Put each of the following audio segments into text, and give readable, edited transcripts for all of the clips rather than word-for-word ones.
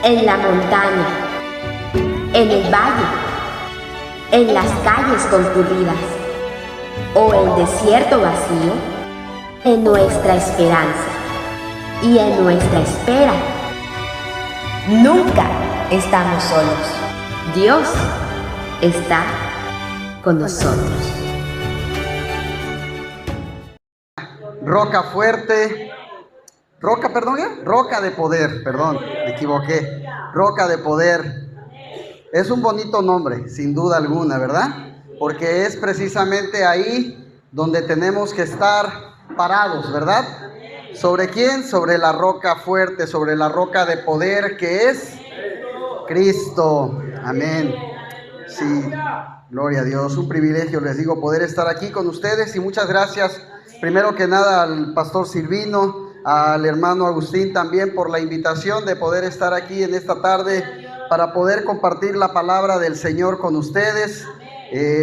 en la montaña, en el valle, en las calles concurridas o el desierto vacío, en nuestra esperanza y en nuestra espera. Nunca estamos solos. Dios está con nosotros. Roca fuerte, roca de poder, me equivoqué. Roca de poder. Es un bonito nombre, sin duda alguna, ¿verdad? Porque es precisamente ahí donde tenemos que estar parados, ¿verdad? ¿Sobre quién? Sobre la roca fuerte, sobre la roca de poder que es Cristo. Amén. Sí, gloria a Dios. Un privilegio, les digo, poder estar aquí con ustedes y muchas gracias, primero que nada, al pastor Silvino, al hermano Agustín también por la invitación de poder estar aquí en esta tarde para poder compartir la palabra del Señor con ustedes.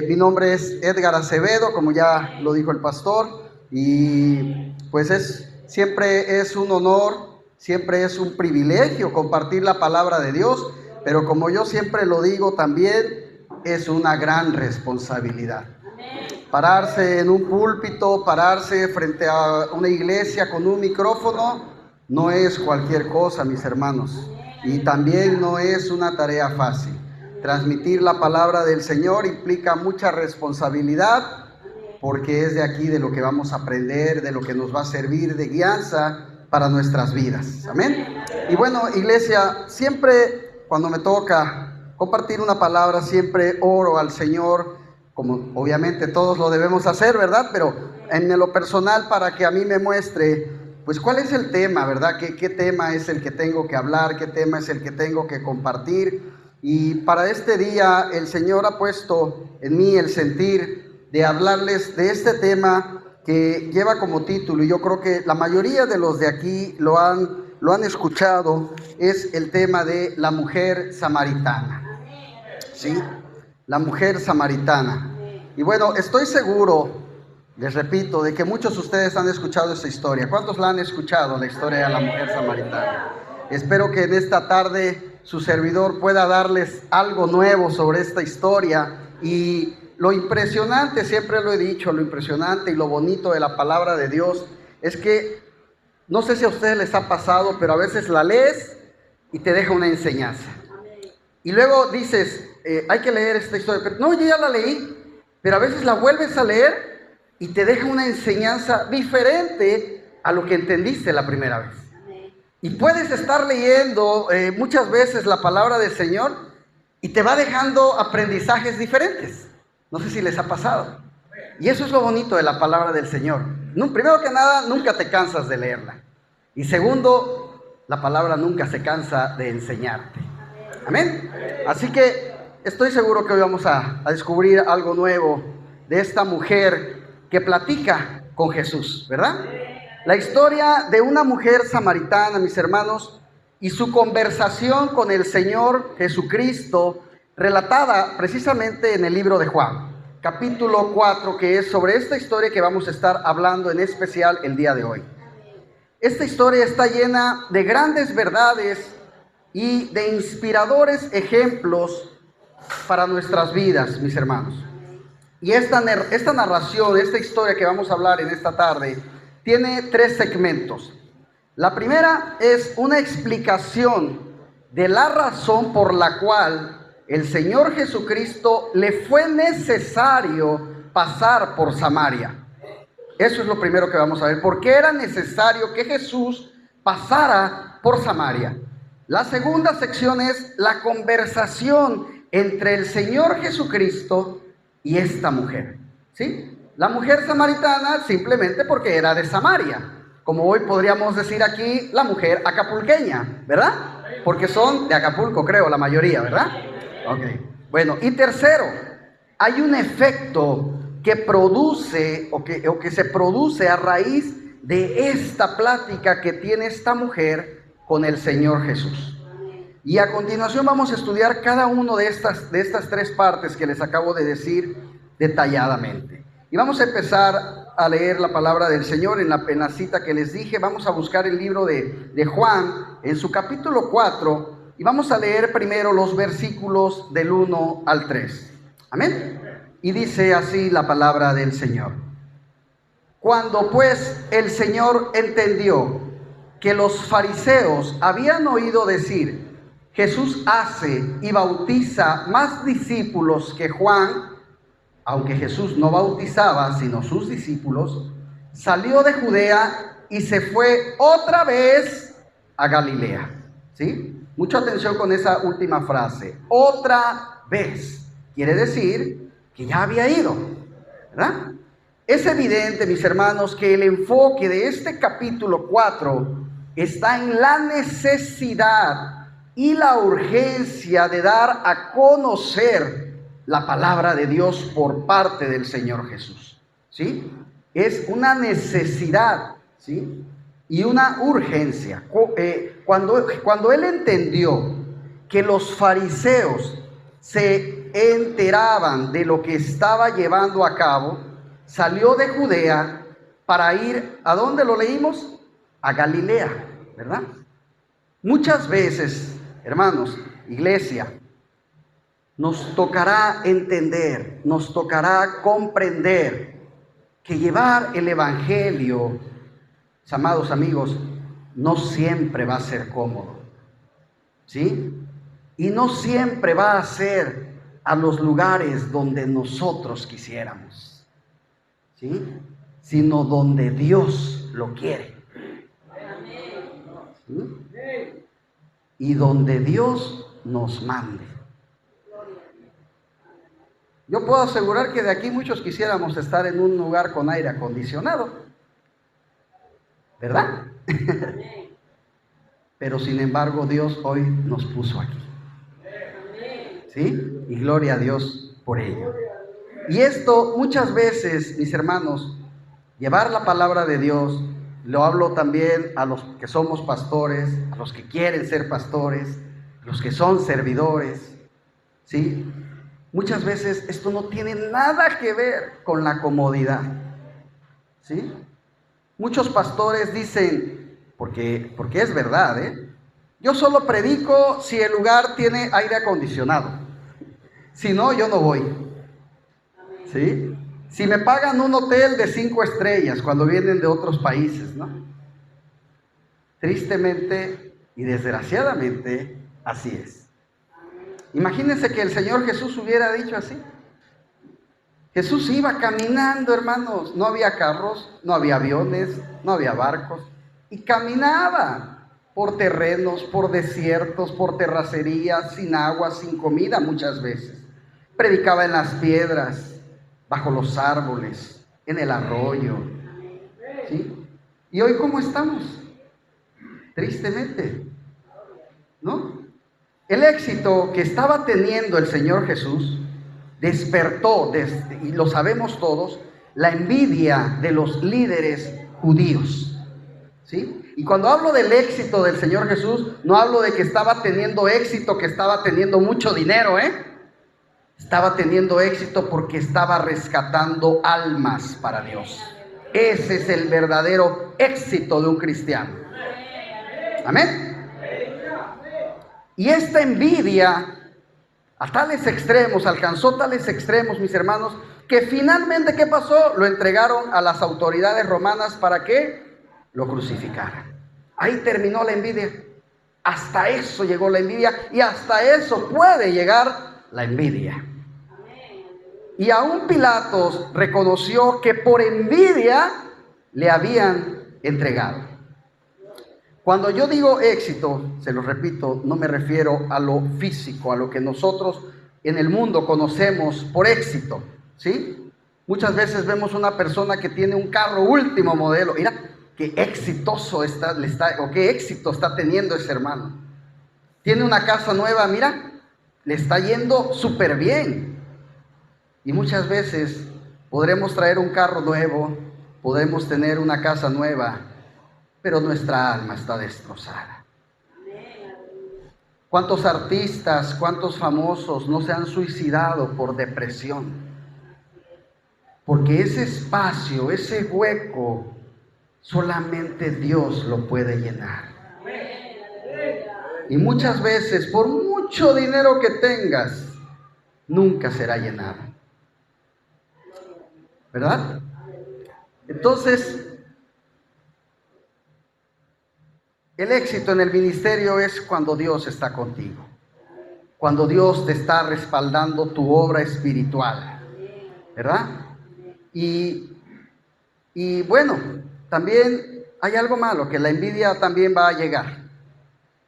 Mi nombre es Edgar Acevedo, como ya lo dijo el pastor, y pues siempre es un honor, siempre es un privilegio compartir la palabra de Dios, pero como yo siempre lo digo también, es una gran responsabilidad. Pararse en un púlpito, pararse frente a una iglesia con un micrófono, no es cualquier cosa, mis hermanos. Y también no es una tarea fácil. Transmitir la palabra del Señor implica mucha responsabilidad, porque es de aquí de lo que vamos a aprender, de lo que nos va a servir de guianza para nuestras vidas. Amén. Y bueno, iglesia, siempre cuando me toca compartir una palabra, siempre oro al Señor, como obviamente todos lo debemos hacer, ¿verdad? Pero en lo personal, para que a mí me muestre, pues cuál es el tema, ¿verdad? ¿Qué tema es el que tengo que hablar? ¿Qué tema es el que tengo que compartir? Y para este día el Señor ha puesto en mí el sentir de hablarles de este tema que lleva como título, y yo creo que la mayoría de los de aquí lo han escuchado, es el tema de la mujer samaritana. ¿Sí? La mujer samaritana. Y bueno, estoy seguro, les repito, de que muchos de ustedes han escuchado esta historia. ¿Cuántos la han escuchado, la historia de la mujer samaritana? Espero que en esta tarde su servidor pueda darles algo nuevo sobre esta historia. Y lo impresionante, siempre lo he dicho, lo impresionante y lo bonito de la palabra de Dios es que, no sé si a ustedes les ha pasado, pero a veces la lees y te deja una enseñanza. Y luego dices, hay que leer esta historia. Pero no, yo ya la leí, pero a veces la vuelves a leer y te deja una enseñanza diferente a lo que entendiste la primera vez. Y puedes estar leyendo muchas veces la palabra del Señor y te va dejando aprendizajes diferentes. No sé si les ha pasado. Y eso es lo bonito de la palabra del Señor. Primero que nada, nunca te cansas de leerla. Y segundo, la palabra nunca se cansa de enseñarte. Amén. Así que estoy seguro que hoy vamos a descubrir algo nuevo de esta mujer que platica con Jesús, ¿verdad? La historia de una mujer samaritana, mis hermanos, y su conversación con el Señor Jesucristo, relatada precisamente en el libro de Juan, capítulo 4, que es sobre esta historia que vamos a estar hablando en especial el día de hoy. Esta historia está llena de grandes verdades y de inspiradores ejemplos para nuestras vidas, mis hermanos. Y esta narración, esta historia que vamos a hablar en esta tarde, tiene 3 segmentos. La primera es una explicación de la razón por la cual el Señor Jesucristo le fue necesario pasar por Samaria. Eso es lo primero que vamos a ver. ¿Por qué era necesario que Jesús pasara por Samaria? La segunda sección es la conversación entre el Señor Jesucristo y esta mujer, ¿sí? La mujer samaritana simplemente porque era de Samaria, como hoy podríamos decir aquí la mujer acapulqueña, ¿verdad? Porque son de Acapulco, creo, la mayoría, ¿verdad? Ok. Bueno, y tercero, hay un efecto que produce o que se produce a raíz de esta plática que tiene esta mujer con el Señor Jesús. Y a continuación vamos a estudiar cada una de estas 3 partes que les acabo de decir detalladamente. Y vamos a empezar a leer la palabra del Señor en la cita que les dije. Vamos a buscar el libro de Juan en su capítulo 4 Y vamos a leer primero los versículos del 1 al 3. Amén. Y dice así la palabra del Señor. Cuando pues el Señor entendió que los fariseos habían oído decir: Jesús hace y bautiza más discípulos que Juan, aunque Jesús no bautizaba sino sus discípulos, salió de Judea y se fue otra vez a Galilea. ¿Sí? Mucha atención con esa última frase. Otra vez. Quiere decir que ya había ido, ¿verdad? Es evidente, mis hermanos, que el enfoque de este capítulo 4 está en la necesidad y la urgencia de dar a conocer la palabra de Dios por parte del Señor Jesús. ¿Sí? Es una necesidad, ¿sí? Y una urgencia. Cuando él entendió que los fariseos se enteraban de lo que estaba llevando a cabo, salió de Judea para ir, ¿a dónde lo leímos? A Galilea, ¿verdad? Muchas veces, hermanos, iglesia, nos tocará entender, nos tocará comprender que llevar el evangelio, amados amigos, no siempre va a ser cómodo, ¿sí? Y no siempre va a ser a los lugares donde nosotros quisiéramos, ¿sí? Sino donde Dios lo quiere. ¿Sí? Y donde Dios nos mande. Yo puedo asegurar que de aquí muchos quisiéramos estar en un lugar con aire acondicionado, ¿verdad? Pero sin embargo Dios hoy nos puso aquí. ¿Sí? Y gloria a Dios por ello. Y esto muchas veces, mis hermanos, llevar la palabra de Dios, lo hablo también a los que somos pastores, a los que quieren ser pastores, a los que son servidores, ¿sí? Muchas veces esto no tiene nada que ver con la comodidad, ¿sí? Muchos pastores dicen, porque es verdad, yo solo predico si el lugar tiene aire acondicionado. Si no, yo no voy. ¿Sí? Si me pagan un hotel de 5 estrellas cuando vienen de otros países, ¿no? Tristemente y desgraciadamente, así es. Imagínense que el Señor Jesús hubiera dicho así. Jesús iba caminando, hermanos. No había carros, no había aviones, no había barcos. Y caminaba por terrenos, por desiertos, por terracerías, sin agua, sin comida muchas veces. Predicaba en las piedras, bajo los árboles, en el arroyo. ¿Sí? ¿Y hoy cómo estamos? Tristemente, ¿no? El éxito que estaba teniendo el Señor Jesús despertó, y lo sabemos todos, la envidia de los líderes judíos. ¿Sí? Y cuando hablo del éxito del Señor Jesús, no hablo de que estaba teniendo éxito, que estaba teniendo mucho dinero, Estaba teniendo éxito porque estaba rescatando almas para Dios. Ese es el verdadero éxito de un cristiano. Amén. Y esta envidia a tales extremos, alcanzó tales extremos, mis hermanos, que finalmente, ¿qué pasó? Lo entregaron a las autoridades romanas para que lo crucificaran. Ahí terminó la envidia. Hasta eso llegó la envidia, y hasta eso puede llegar la envidia. Y aún Pilatos reconoció que por envidia le habían entregado. Cuando yo digo éxito, se lo repito, no me refiero a lo físico, a lo que nosotros en el mundo conocemos por éxito, ¿sí? Muchas veces vemos una persona que tiene un carro último modelo. Mira, qué exitoso o qué éxito está teniendo ese hermano. Tiene una casa nueva, mira, le está yendo súper bien. Y muchas veces podremos traer un carro nuevo, podemos tener una casa nueva, pero nuestra alma está destrozada. ¿Cuántos artistas, cuántos famosos no se han suicidado por depresión? Porque ese espacio, ese hueco, solamente Dios lo puede llenar. Y muchas veces, por mucho dinero que tengas, nunca será llenada. ¿Verdad? Entonces, el éxito en el ministerio es cuando Dios está contigo, cuando Dios te está respaldando tu obra espiritual, ¿verdad? Y bueno, también hay algo malo, que la envidia también va a llegar.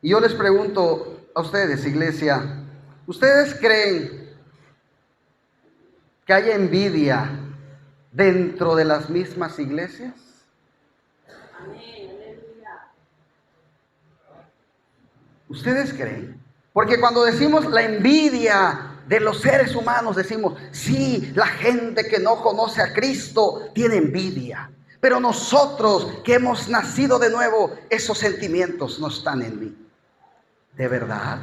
Y yo les pregunto a ustedes, iglesia, ¿ustedes creen que haya envidia dentro de las mismas iglesias? ¿Ustedes creen? Porque cuando decimos la envidia de los seres humanos, decimos, sí, la gente que no conoce a Cristo tiene envidia. Pero nosotros que hemos nacido de nuevo, esos sentimientos no están en mí. ¿De verdad?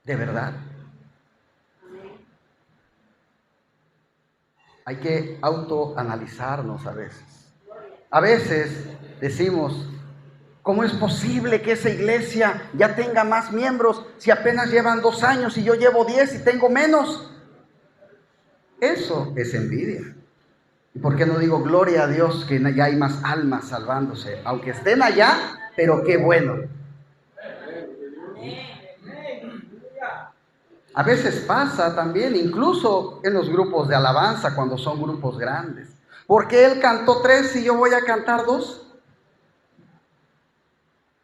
¿De verdad? Hay que autoanalizarnos a veces. A veces decimos, ¿cómo es posible que esa iglesia ya tenga más miembros si apenas llevan 2 años y yo llevo 10 y tengo menos? Eso es envidia. ¿Y por qué no digo gloria a Dios que ya hay más almas salvándose? Aunque estén allá, pero qué bueno. A veces pasa también, incluso en los grupos de alabanza, cuando son grupos grandes. ¿Por qué él cantó 3 y yo voy a cantar 2?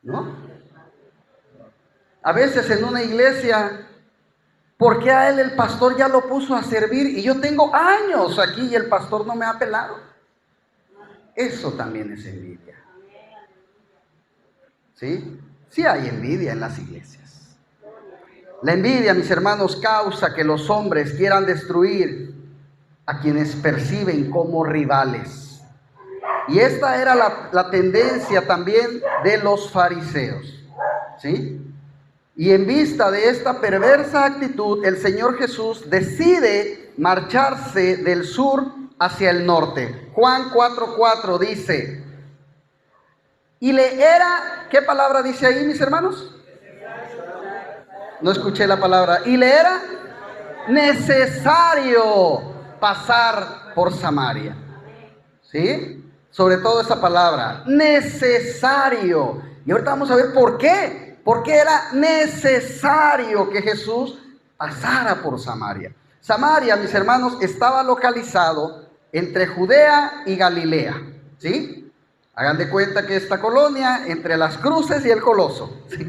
¿No? A veces en una iglesia, ¿por qué a él el pastor ya lo puso a servir y yo tengo años aquí y el pastor no me ha pelado? Eso también es envidia. ¿Sí? Sí hay envidia en las iglesias. La envidia, mis hermanos, causa que los hombres quieran destruir a quienes perciben como rivales. Y esta era la tendencia también de los fariseos, ¿sí? Y en vista de esta perversa actitud, el Señor Jesús decide marcharse del sur hacia el norte. Juan 4:4 dice, y le era, ¿qué palabra dice ahí, mis hermanos? No escuché la palabra. Y le era necesario pasar por Samaria. ¿Sí? Sobre todo esa palabra, necesario. Y ahorita vamos a ver por qué. Porque era necesario que Jesús pasara por Samaria. Samaria, mis hermanos, estaba localizado entre Judea y Galilea. ¿Sí? Hagan de cuenta que esta colonia entre las Cruces y el Coloso. ¿Sí?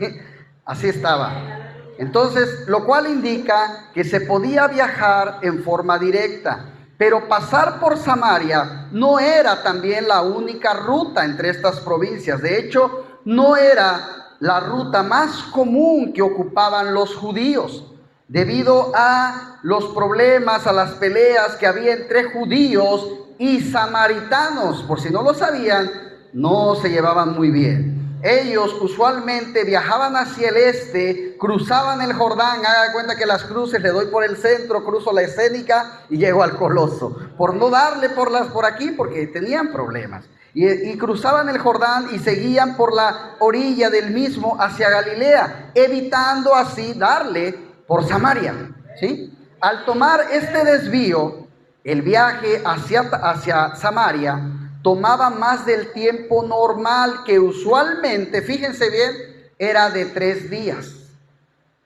Así estaba. Entonces, lo cual indica que se podía viajar en forma directa. Pero pasar por Samaria no era también la única ruta entre estas provincias. De hecho, no era la ruta más común que ocupaban los judíos, debido a los problemas, a las peleas que había entre judíos y samaritanos. Por si no lo sabían, no se llevaban muy bien. Ellos usualmente viajaban hacia el este, cruzaban el Jordán. Haga de cuenta que las cruces, le doy por el centro, cruzo la escénica y llego al Coloso. Por no darle por aquí, porque tenían problemas. Y cruzaban el Jordán y seguían por la orilla del mismo hacia Galilea, evitando así darle por Samaria. ¿Sí? Al tomar este desvío, el viaje hacia Samaria tomaba más del tiempo normal, que usualmente, fíjense bien, era de 3 días.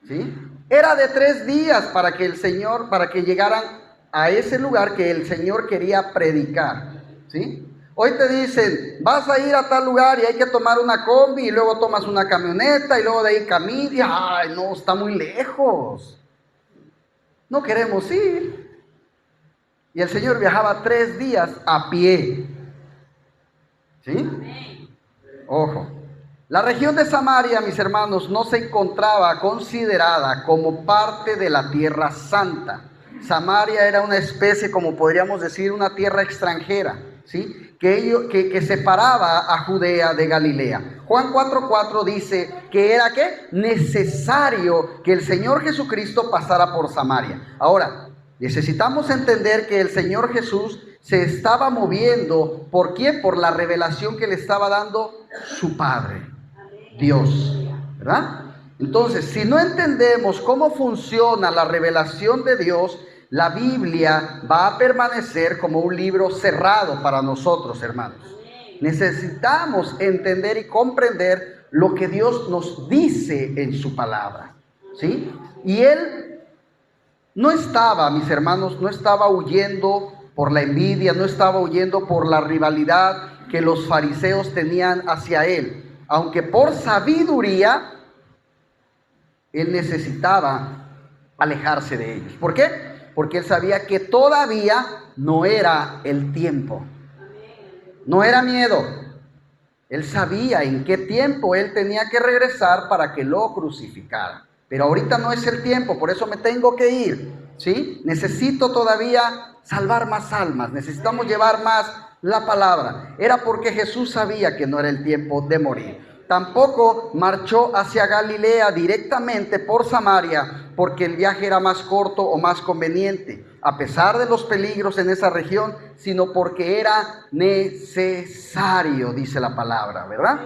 ¿Sí? Era de 3 días para que llegaran a ese lugar que el Señor quería predicar. ¿Sí? Hoy te dicen, vas a ir a tal lugar y hay que tomar una combi y luego tomas una camioneta y luego de ahí caminas. Ay, no, está muy lejos. No queremos ir. Y el Señor viajaba 3 días a pie. ¿Sí? Ojo. La región de Samaria, mis hermanos, no se encontraba considerada como parte de la Tierra Santa. Samaria era una especie, como podríamos decir, una tierra extranjera, ¿sí? Que separaba a Judea de Galilea. Juan 4:4 dice que era ¿qué? Necesario que el Señor Jesucristo pasara por Samaria. Ahora, necesitamos entender que el Señor Jesús se estaba moviendo. ¿Por qué? Por la revelación que le estaba dando su Padre. Dios, ¿verdad? Entonces, si no entendemos cómo funciona la revelación de Dios, la Biblia va a permanecer como un libro cerrado para nosotros, hermanos. Necesitamos entender y comprender lo que Dios nos dice en su palabra, ¿sí? Y Él no estaba, mis hermanos, no estaba huyendo por la envidia, no estaba huyendo por la rivalidad que los fariseos tenían hacia Él. Aunque por sabiduría, Él necesitaba alejarse de ellos. ¿Por qué? Porque Él sabía que todavía no era el tiempo. No era miedo. Él sabía en qué tiempo Él tenía que regresar para que lo crucificara. Pero ahorita no es el tiempo, por eso me tengo que ir, ¿sí? Necesito todavía salvar más almas, necesitamos llevar más la palabra. Era porque Jesús sabía que no era el tiempo de morir. Tampoco marchó hacia Galilea directamente por Samaria, porque el viaje era más corto o más conveniente, a pesar de los peligros en esa región, sino porque era necesario, dice la palabra, ¿verdad?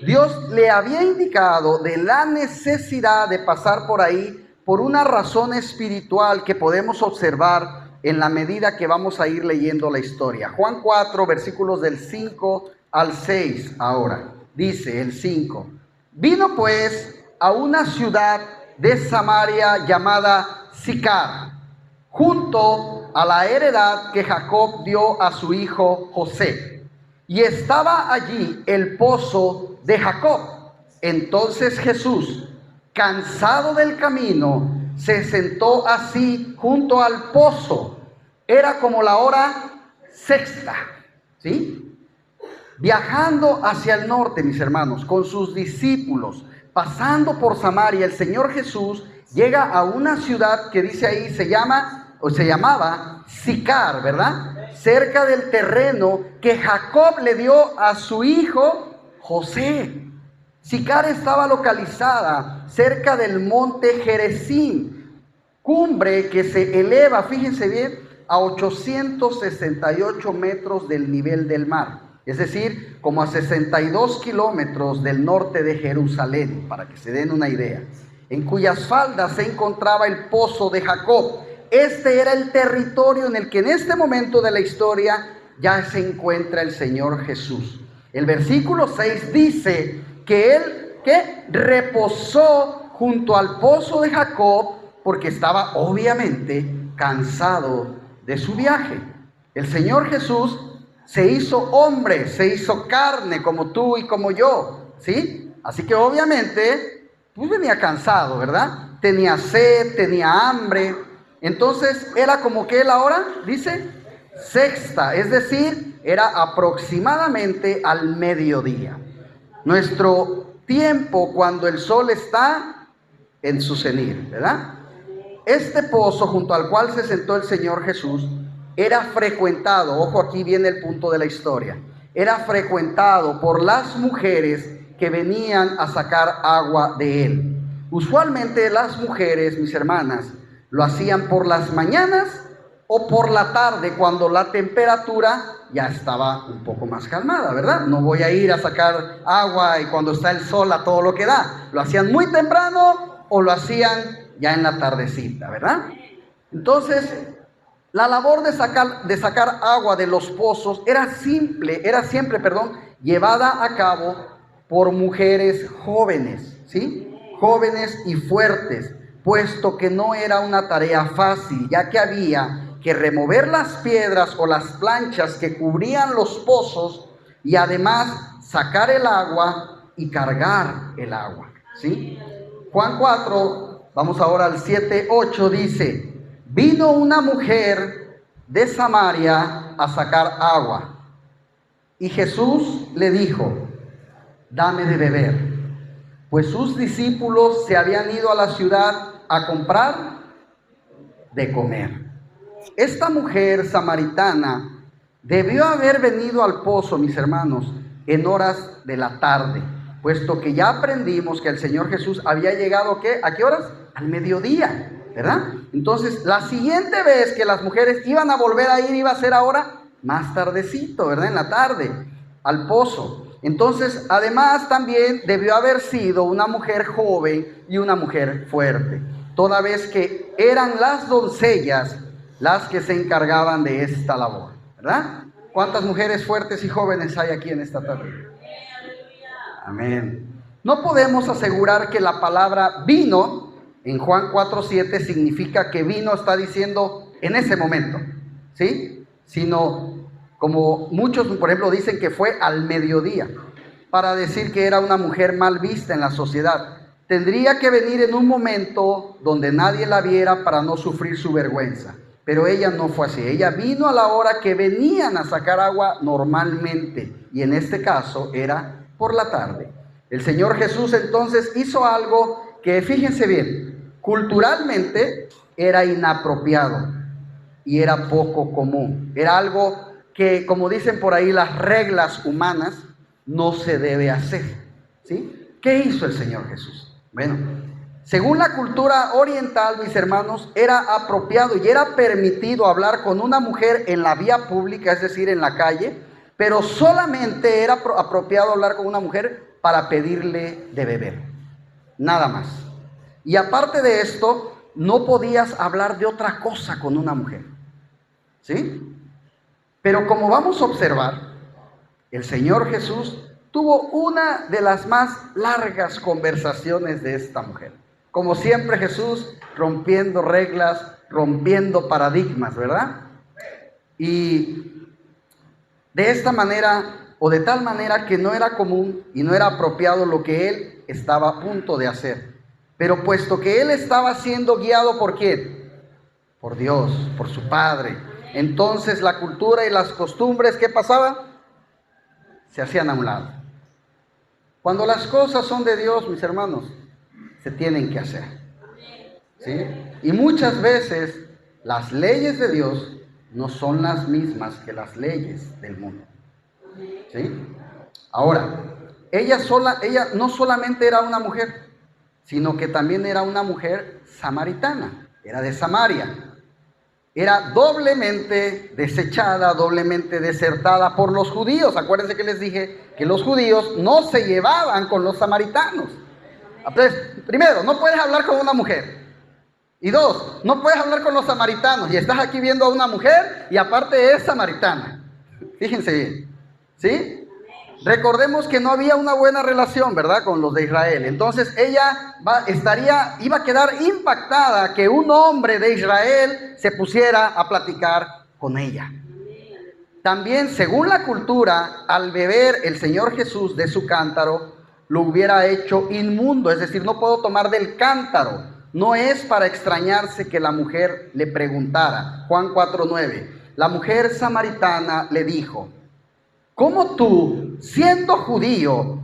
Dios le había indicado de la necesidad de pasar por ahí por una razón espiritual que podemos observar en la medida que vamos a ir leyendo la historia. Juan 4, versículos del 5 al 6 ahora. Dice el 5, vino pues a una ciudad de Samaria llamada Sicar, junto a la heredad que Jacob dio a su hijo José. Y estaba allí el pozo de Jacob. Entonces Jesús, cansado del camino, se sentó así junto al pozo. Era como la hora sexta, ¿sí? Viajando hacia el norte, mis hermanos, con sus discípulos, pasando por Samaria, el Señor Jesús llega a una ciudad que dice ahí, se llamaba Sicar, ¿verdad? Cerca del terreno que Jacob le dio a su hijo José. Sicar estaba localizada cerca del monte Gerizim, cumbre que se eleva, fíjense bien, a 868 metros del nivel del mar. Es decir, como a 62 kilómetros del norte de Jerusalén, para que se den una idea, en cuyas faldas se encontraba el pozo de Jacob. Este era el territorio en el que en este momento de la historia ya se encuentra el Señor Jesús. El versículo 6 dice que Él reposó junto al pozo de Jacob porque estaba obviamente cansado de su viaje. El Señor Jesús se hizo hombre, se hizo carne como tú y como yo, ¿sí? Así que obviamente, pues venía cansado, ¿verdad? Tenía sed, tenía hambre. Entonces era como que él ahora, dice, sexta, es decir, era aproximadamente al mediodía. Nuestro tiempo cuando el sol está en su cenit, ¿verdad? Este pozo junto al cual se sentó el Señor Jesús era frecuentado, ojo, aquí viene el punto de la historia, era frecuentado por las mujeres que venían a sacar agua de él. Usualmente las mujeres, mis hermanas, lo hacían por las mañanas o por la tarde, cuando la temperatura ya estaba un poco más calmada, ¿verdad? No voy a ir a sacar agua y cuando está el sol a todo lo que da. Lo hacían muy temprano o lo hacían ya en la tardecita, ¿verdad? Entonces, la labor de sacar agua de los pozos era siempre, llevada a cabo por mujeres jóvenes, ¿sí? Jóvenes y fuertes, puesto que no era una tarea fácil, ya que había que remover las piedras o las planchas que cubrían los pozos y además sacar el agua y cargar el agua, ¿sí? Juan 4, vamos ahora al 7:8, dice: vino una mujer de Samaria a sacar agua, y Jesús le dijo: dame de beber, pues sus discípulos se habían ido a la ciudad a comprar de comer. Esta mujer samaritana debió haber venido al pozo, mis hermanos, en horas de la tarde, puesto que ya aprendimos que el Señor Jesús había llegado, ¿qué? ¿A qué horas? Al mediodía, ¿verdad? Entonces, la siguiente vez que las mujeres iban a volver a ir iba a ser ahora más tardecito, ¿verdad? En la tarde, al pozo. Entonces, además también debió haber sido una mujer joven y una mujer fuerte, toda vez que eran las doncellas las que se encargaban de esta labor, ¿verdad? ¿Cuántas mujeres fuertes y jóvenes hay aquí en esta tarde? Amén. No podemos asegurar que la palabra vino en Juan 4:7 significa que vino está diciendo en ese momento, ¿sí? Sino como muchos, por ejemplo, dicen que fue al mediodía, para decir que era una mujer mal vista en la sociedad. Tendría que venir en un momento donde nadie la viera para no sufrir su vergüenza. Pero ella no fue así. Ella vino a la hora que venían a sacar agua normalmente. Y en este caso era por la tarde. El Señor Jesús entonces hizo algo que, fíjense bien, culturalmente era inapropiado y era poco común. Era algo que, como dicen por ahí, las reglas humanas no se debe hacer, ¿sí? ¿Qué hizo el Señor Jesús? Bueno, según la cultura oriental, mis hermanos, era apropiado y era permitido hablar con una mujer en la vía pública, es decir, en la calle, pero solamente era apropiado hablar con una mujer para pedirle de beber, nada más. Y aparte de esto, no podías hablar de otra cosa con una mujer, ¿sí? Pero como vamos a observar, el Señor Jesús tuvo una de las más largas conversaciones de esta mujer. Como siempre, Jesús rompiendo reglas, rompiendo paradigmas, ¿verdad? Y de esta manera, o de tal manera que no era común y no era apropiado lo que él estaba a punto de hacer. Pero puesto que él estaba siendo guiado ¿por quién? Por Dios, por su Padre. Entonces la cultura y las costumbres, ¿qué pasaba? Se hacían a un lado. Cuando las cosas son de Dios, mis hermanos, se tienen que hacer, ¿sí? Y muchas veces las leyes de Dios no son las mismas que las leyes del mundo, ¿sí? Ahora, ella no solamente era una mujer, sino que también era una mujer samaritana, era de Samaria. Era doblemente desechada, doblemente desertada por los judíos. Acuérdense que les dije que los judíos no se llevaban con los samaritanos. Entonces, primero, no puedes hablar con una mujer. Y dos, no puedes hablar con los samaritanos. Y estás aquí viendo a una mujer y aparte es samaritana. Fíjense bien, ¿sí? Recordemos que no había una buena relación, ¿verdad?, con los de Israel. Entonces ella iba a quedar impactada que un hombre de Israel se pusiera a platicar con ella. También, según la cultura, al beber el Señor Jesús de su cántaro, lo hubiera hecho inmundo. Es decir, no puedo tomar del cántaro. No es para extrañarse que la mujer le preguntara. Juan 4:9. La mujer samaritana le dijo: ¿cómo tú, siendo judío,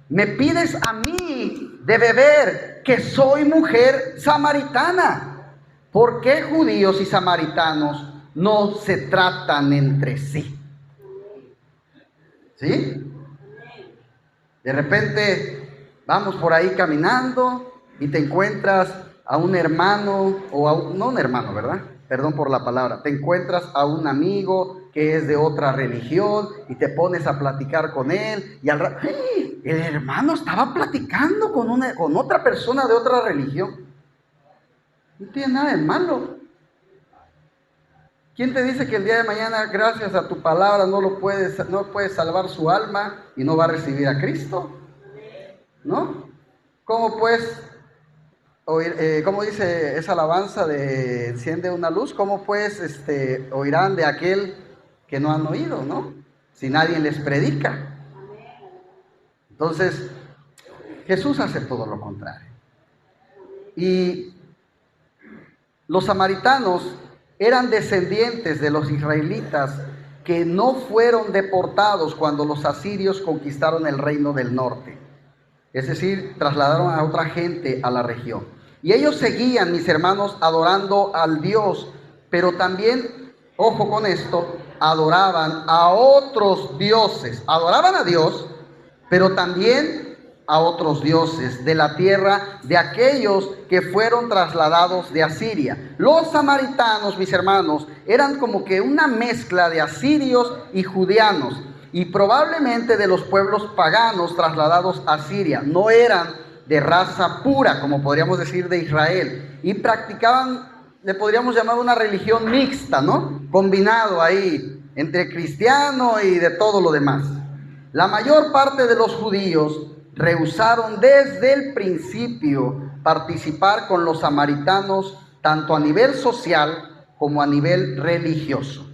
me pides a mí de beber, que soy mujer samaritana? ¿Por qué judíos y samaritanos no se tratan entre sí? ¿Sí? De repente vamos por ahí caminando y te encuentras a un hermano, no un hermano, ¿verdad? Perdón por la palabra. Te encuentras a un amigo que es de otra religión y te pones a platicar con él y al rato, ¡hey! El hermano estaba platicando con otra persona de otra religión. No tiene nada de malo. ¿Quién te dice que el día de mañana, gracias a tu palabra, no puedes salvar su alma y no va a recibir a Cristo? ¿No? ¿Cómo pues oír, cómo dice esa alabanza de enciende una luz? ¿Cómo pues oirán de aquel que no han oído, ¿no? Si nadie les predica. Entonces, Jesús hace todo lo contrario. Y los samaritanos eran descendientes de los israelitas que no fueron deportados cuando los asirios conquistaron el reino del norte. Es decir, trasladaron a otra gente a la región. Y ellos seguían, mis hermanos, adorando al Dios, pero también, ojo con esto, adoraban a otros dioses. Adoraban a Dios, pero también a otros dioses de la tierra de aquellos que fueron trasladados de Asiria. Los samaritanos, mis hermanos, eran como que una mezcla de asirios y judeanos. y probablemente de los pueblos paganos trasladados a Siria. No eran de raza pura, como podríamos decir de Israel, y practicaban, le podríamos llamar una religión mixta, ¿no? Combinado ahí entre cristiano y de todo lo demás. La mayor parte de los judíos rehusaron desde el principio participar con los samaritanos tanto a nivel social como a nivel religioso.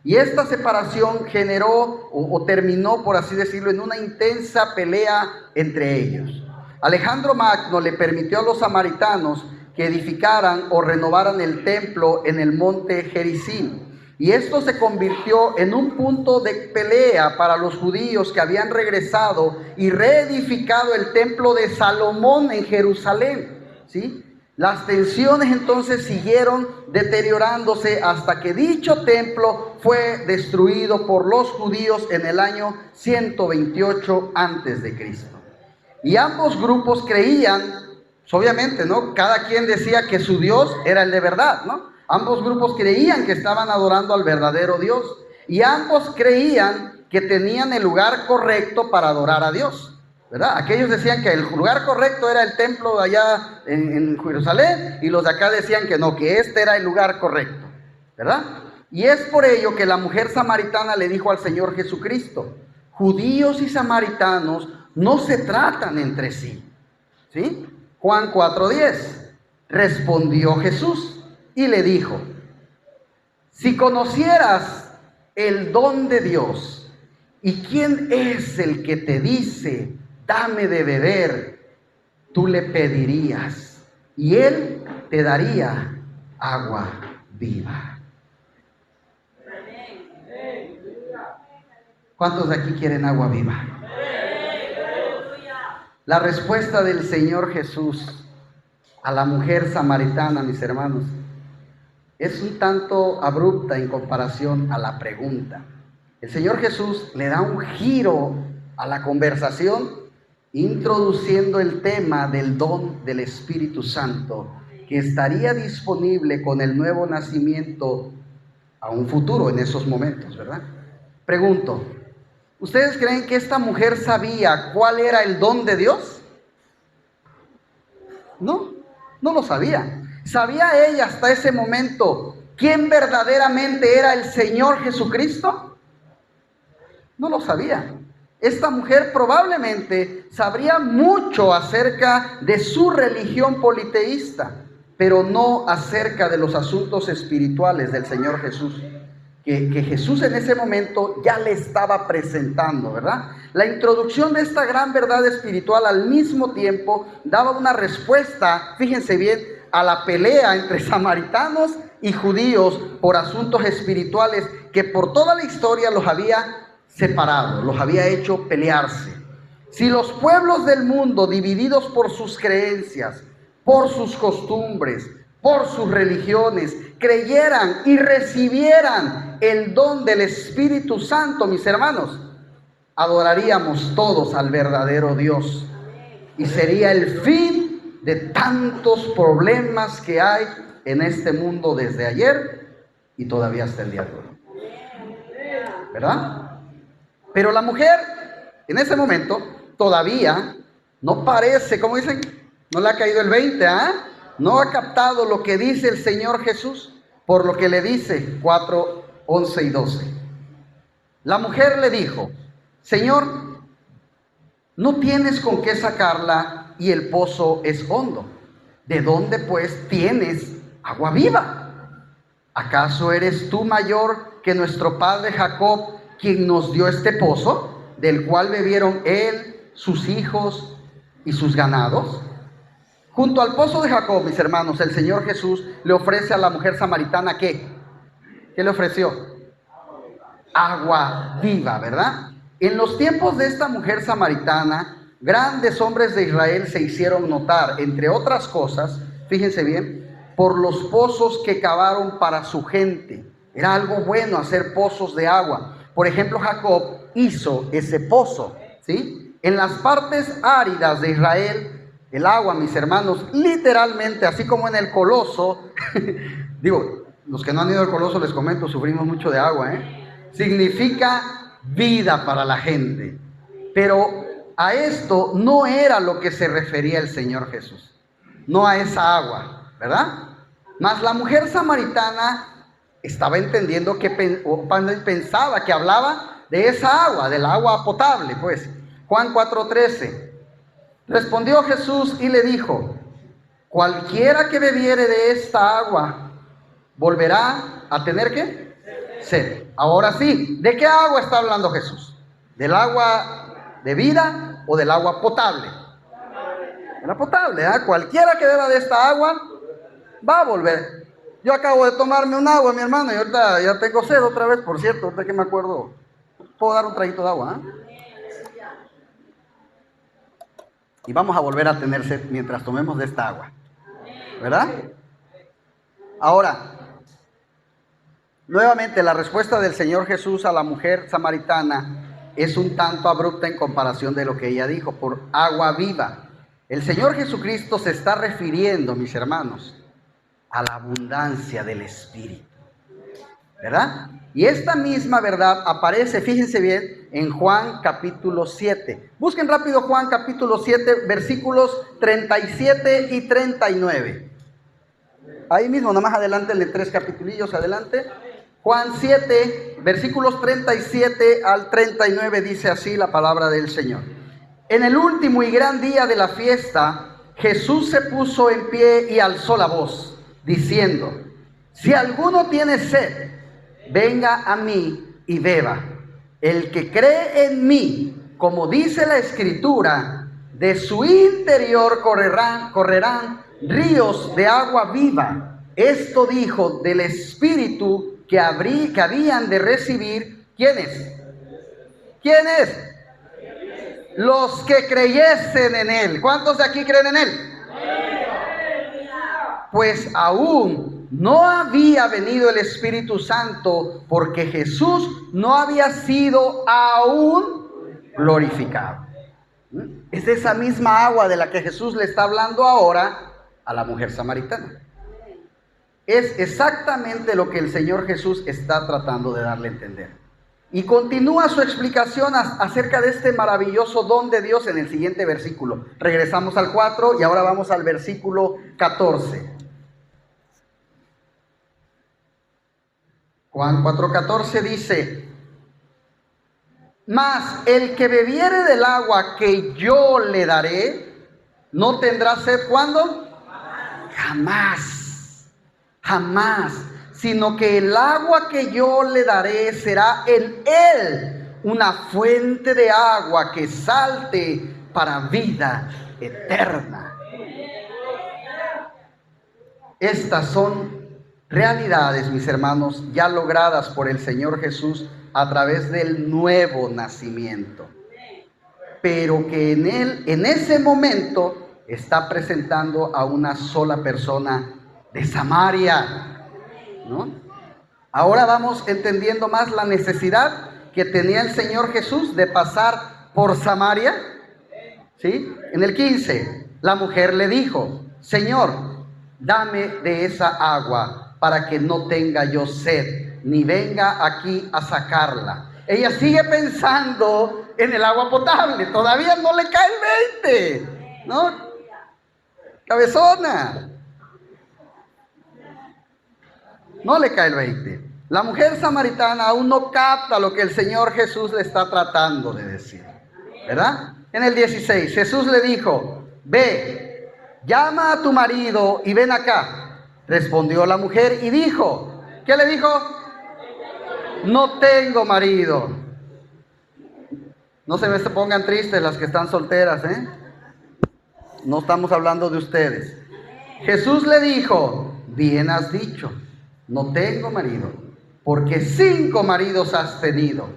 Y esta separación generó o terminó, por así decirlo, en una intensa pelea entre ellos. Alejandro Magno le permitió a los samaritanos que edificaran o renovaran el templo en el monte Gerizim. Y esto se convirtió en un punto de pelea para los judíos que habían regresado y reedificado el templo de Salomón en Jerusalén, ¿sí? Las tensiones entonces siguieron deteriorándose hasta que dicho templo fue destruido por los judíos en el año 128 a.C. Y ambos grupos creían, obviamente, ¿no? Cada quien decía que su Dios era el de verdad, ¿no? Ambos grupos creían que estaban adorando al verdadero Dios y ambos creían que tenían el lugar correcto para adorar a Dios, ¿verdad? Aquellos decían que el lugar correcto era el templo de allá en Jerusalén y los de acá decían que no, que este era el lugar correcto, ¿verdad? Y es por ello que la mujer samaritana le dijo al Señor Jesucristo: judíos y samaritanos no se tratan entre sí, ¿sí? Juan 4:10. Respondió Jesús y le dijo: si conocieras el don de Dios y quién es el que te dice, dame de beber, tú le pedirías y él te daría agua viva. ¿Cuántos de aquí quieren agua viva? La respuesta del Señor Jesús a la mujer samaritana, mis hermanos, es un tanto abrupta en comparación a la pregunta. El Señor Jesús le da un giro a la conversación, introduciendo el tema del don del Espíritu Santo, que estaría disponible con el nuevo nacimiento a un futuro en esos momentos, ¿verdad? Pregunto, ¿ustedes creen que esta mujer sabía cuál era el don de Dios? No, no lo sabía. ¿Sabía ella hasta ese momento quién verdaderamente era el Señor Jesucristo? No lo sabía. Esta mujer probablemente sabría mucho acerca de su religión politeísta, pero no acerca de los asuntos espirituales del Señor Jesús, que Jesús en ese momento ya le estaba presentando, ¿verdad? La introducción de esta gran verdad espiritual al mismo tiempo daba una respuesta, fíjense bien, a la pelea entre samaritanos y judíos por asuntos espirituales que por toda la historia los había separado, los había hecho pelearse. Si los pueblos del mundo, divididos por sus creencias, por sus costumbres, por sus religiones, creyeran y recibieran el don del Espíritu Santo, mis hermanos, adoraríamos todos al verdadero Dios y sería el fin de tantos problemas que hay en este mundo desde ayer y todavía hasta el día de hoy, ¿verdad? Pero la mujer en ese momento todavía no parece, como dicen, no le ha caído el 20, ¿ah? No ha captado lo que dice el Señor Jesús, por lo que le dice 4:11 y 12. La mujer le dijo: Señor, no tienes con qué sacarla y el pozo es hondo. ¿De dónde pues tienes agua viva? ¿Acaso eres tú mayor que nuestro padre Jacob, quien nos dio este pozo, del cual bebieron él, sus hijos y sus ganados? Junto al pozo de Jacob, mis hermanos, el Señor Jesús le ofrece a la mujer samaritana ¿qué? ¿Qué le ofreció? Agua viva, ¿verdad? En los tiempos de esta mujer samaritana, grandes hombres de Israel se hicieron notar, entre otras cosas, fíjense bien, por los pozos que cavaron para su gente. Era algo bueno hacer pozos de agua. Por ejemplo, Jacob hizo ese pozo, ¿sí? En las partes áridas de Israel, el agua, mis hermanos, literalmente, así como en el Coloso, digo, los que no han ido al Coloso les comento, sufrimos mucho de agua, significa vida para la gente. Pero a esto no era lo que se refería el Señor Jesús, no a esa agua, ¿verdad? Mas la mujer samaritana estaba entendiendo que pensaba que hablaba de esa agua, del agua potable, pues. Juan 4:13. Respondió Jesús y le dijo: cualquiera que bebiere de esta agua volverá a tener ¿qué? Sed. Ahora sí, ¿de qué agua está hablando Jesús? ¿Del agua de vida o del agua potable? De la potable, ¿eh? Cualquiera que beba de esta agua va a volver. Yo acabo de tomarme un agua, mi hermano, y ahorita ya tengo sed otra vez, por cierto, ahorita que me acuerdo. ¿Puedo dar un traguito de agua? Y vamos a volver a tener sed mientras tomemos de esta agua, ¿verdad? Ahora, nuevamente la respuesta del Señor Jesús a la mujer samaritana es un tanto abrupta en comparación de lo que ella dijo, por agua viva. El Señor Jesucristo se está refiriendo, mis hermanos, a la abundancia del Espíritu, ¿verdad? Y esta misma verdad aparece, fíjense bien, en Juan capítulo 7. Busquen rápido Juan capítulo 7, versículos 37 y 39. Ahí mismo, nada más adelántenle 3 capitulillos adelante. Juan 7, versículos 37 al 39, dice así la palabra del Señor. En el último y gran día de la fiesta, Jesús se puso en pie y alzó la voz, diciendo: si alguno tiene sed, venga a mí y beba. El que cree en mí, como dice la Escritura, de su interior correrán ríos de agua viva. Esto dijo del Espíritu que habían de recibir. ¿Quiénes? ¿Quiénes? Los que creyesen en Él. ¿Cuántos de aquí creen en Él? Pues aún no había venido el Espíritu Santo, porque Jesús no había sido aún glorificado. Es esa misma agua de la que Jesús le está hablando ahora a la mujer samaritana. Es exactamente lo que el Señor Jesús está tratando de darle a entender. Y continúa su explicación acerca de este maravilloso don de Dios en el siguiente versículo. Regresamos al 4 y ahora vamos al versículo 14. Juan 4:14 dice: mas el que bebiere del agua que yo le daré, no tendrá sed. ¿Cuándo? Jamás, jamás, sino que el agua que yo le daré será en él una fuente de agua que salte para vida eterna. Estas son realidades, mis hermanos, ya logradas por el Señor Jesús a través del nuevo nacimiento, pero que en él, en ese momento, está presentando a una sola persona de Samaria, ¿no? Ahora vamos entendiendo más la necesidad que tenía el Señor Jesús de pasar por Samaria, ¿sí? En el 15, la mujer le dijo: Señor, dame de esa agua para que no tenga yo sed, ni venga aquí a sacarla. Ella sigue pensando en el agua potable, todavía no le cae el 20, ¿no? Cabezona. No le cae el 20. La mujer samaritana aún no capta lo que el Señor Jesús le está tratando de decir, ¿verdad? En el 16, Jesús le dijo: ve, llama a tu marido y ven acá. Respondió la mujer y dijo, ¿qué le dijo? No tengo marido. No se me pongan tristes las que están solteras, ¿eh? No estamos hablando de ustedes. Jesús le dijo: bien has dicho, no tengo marido, porque 5 maridos has tenido,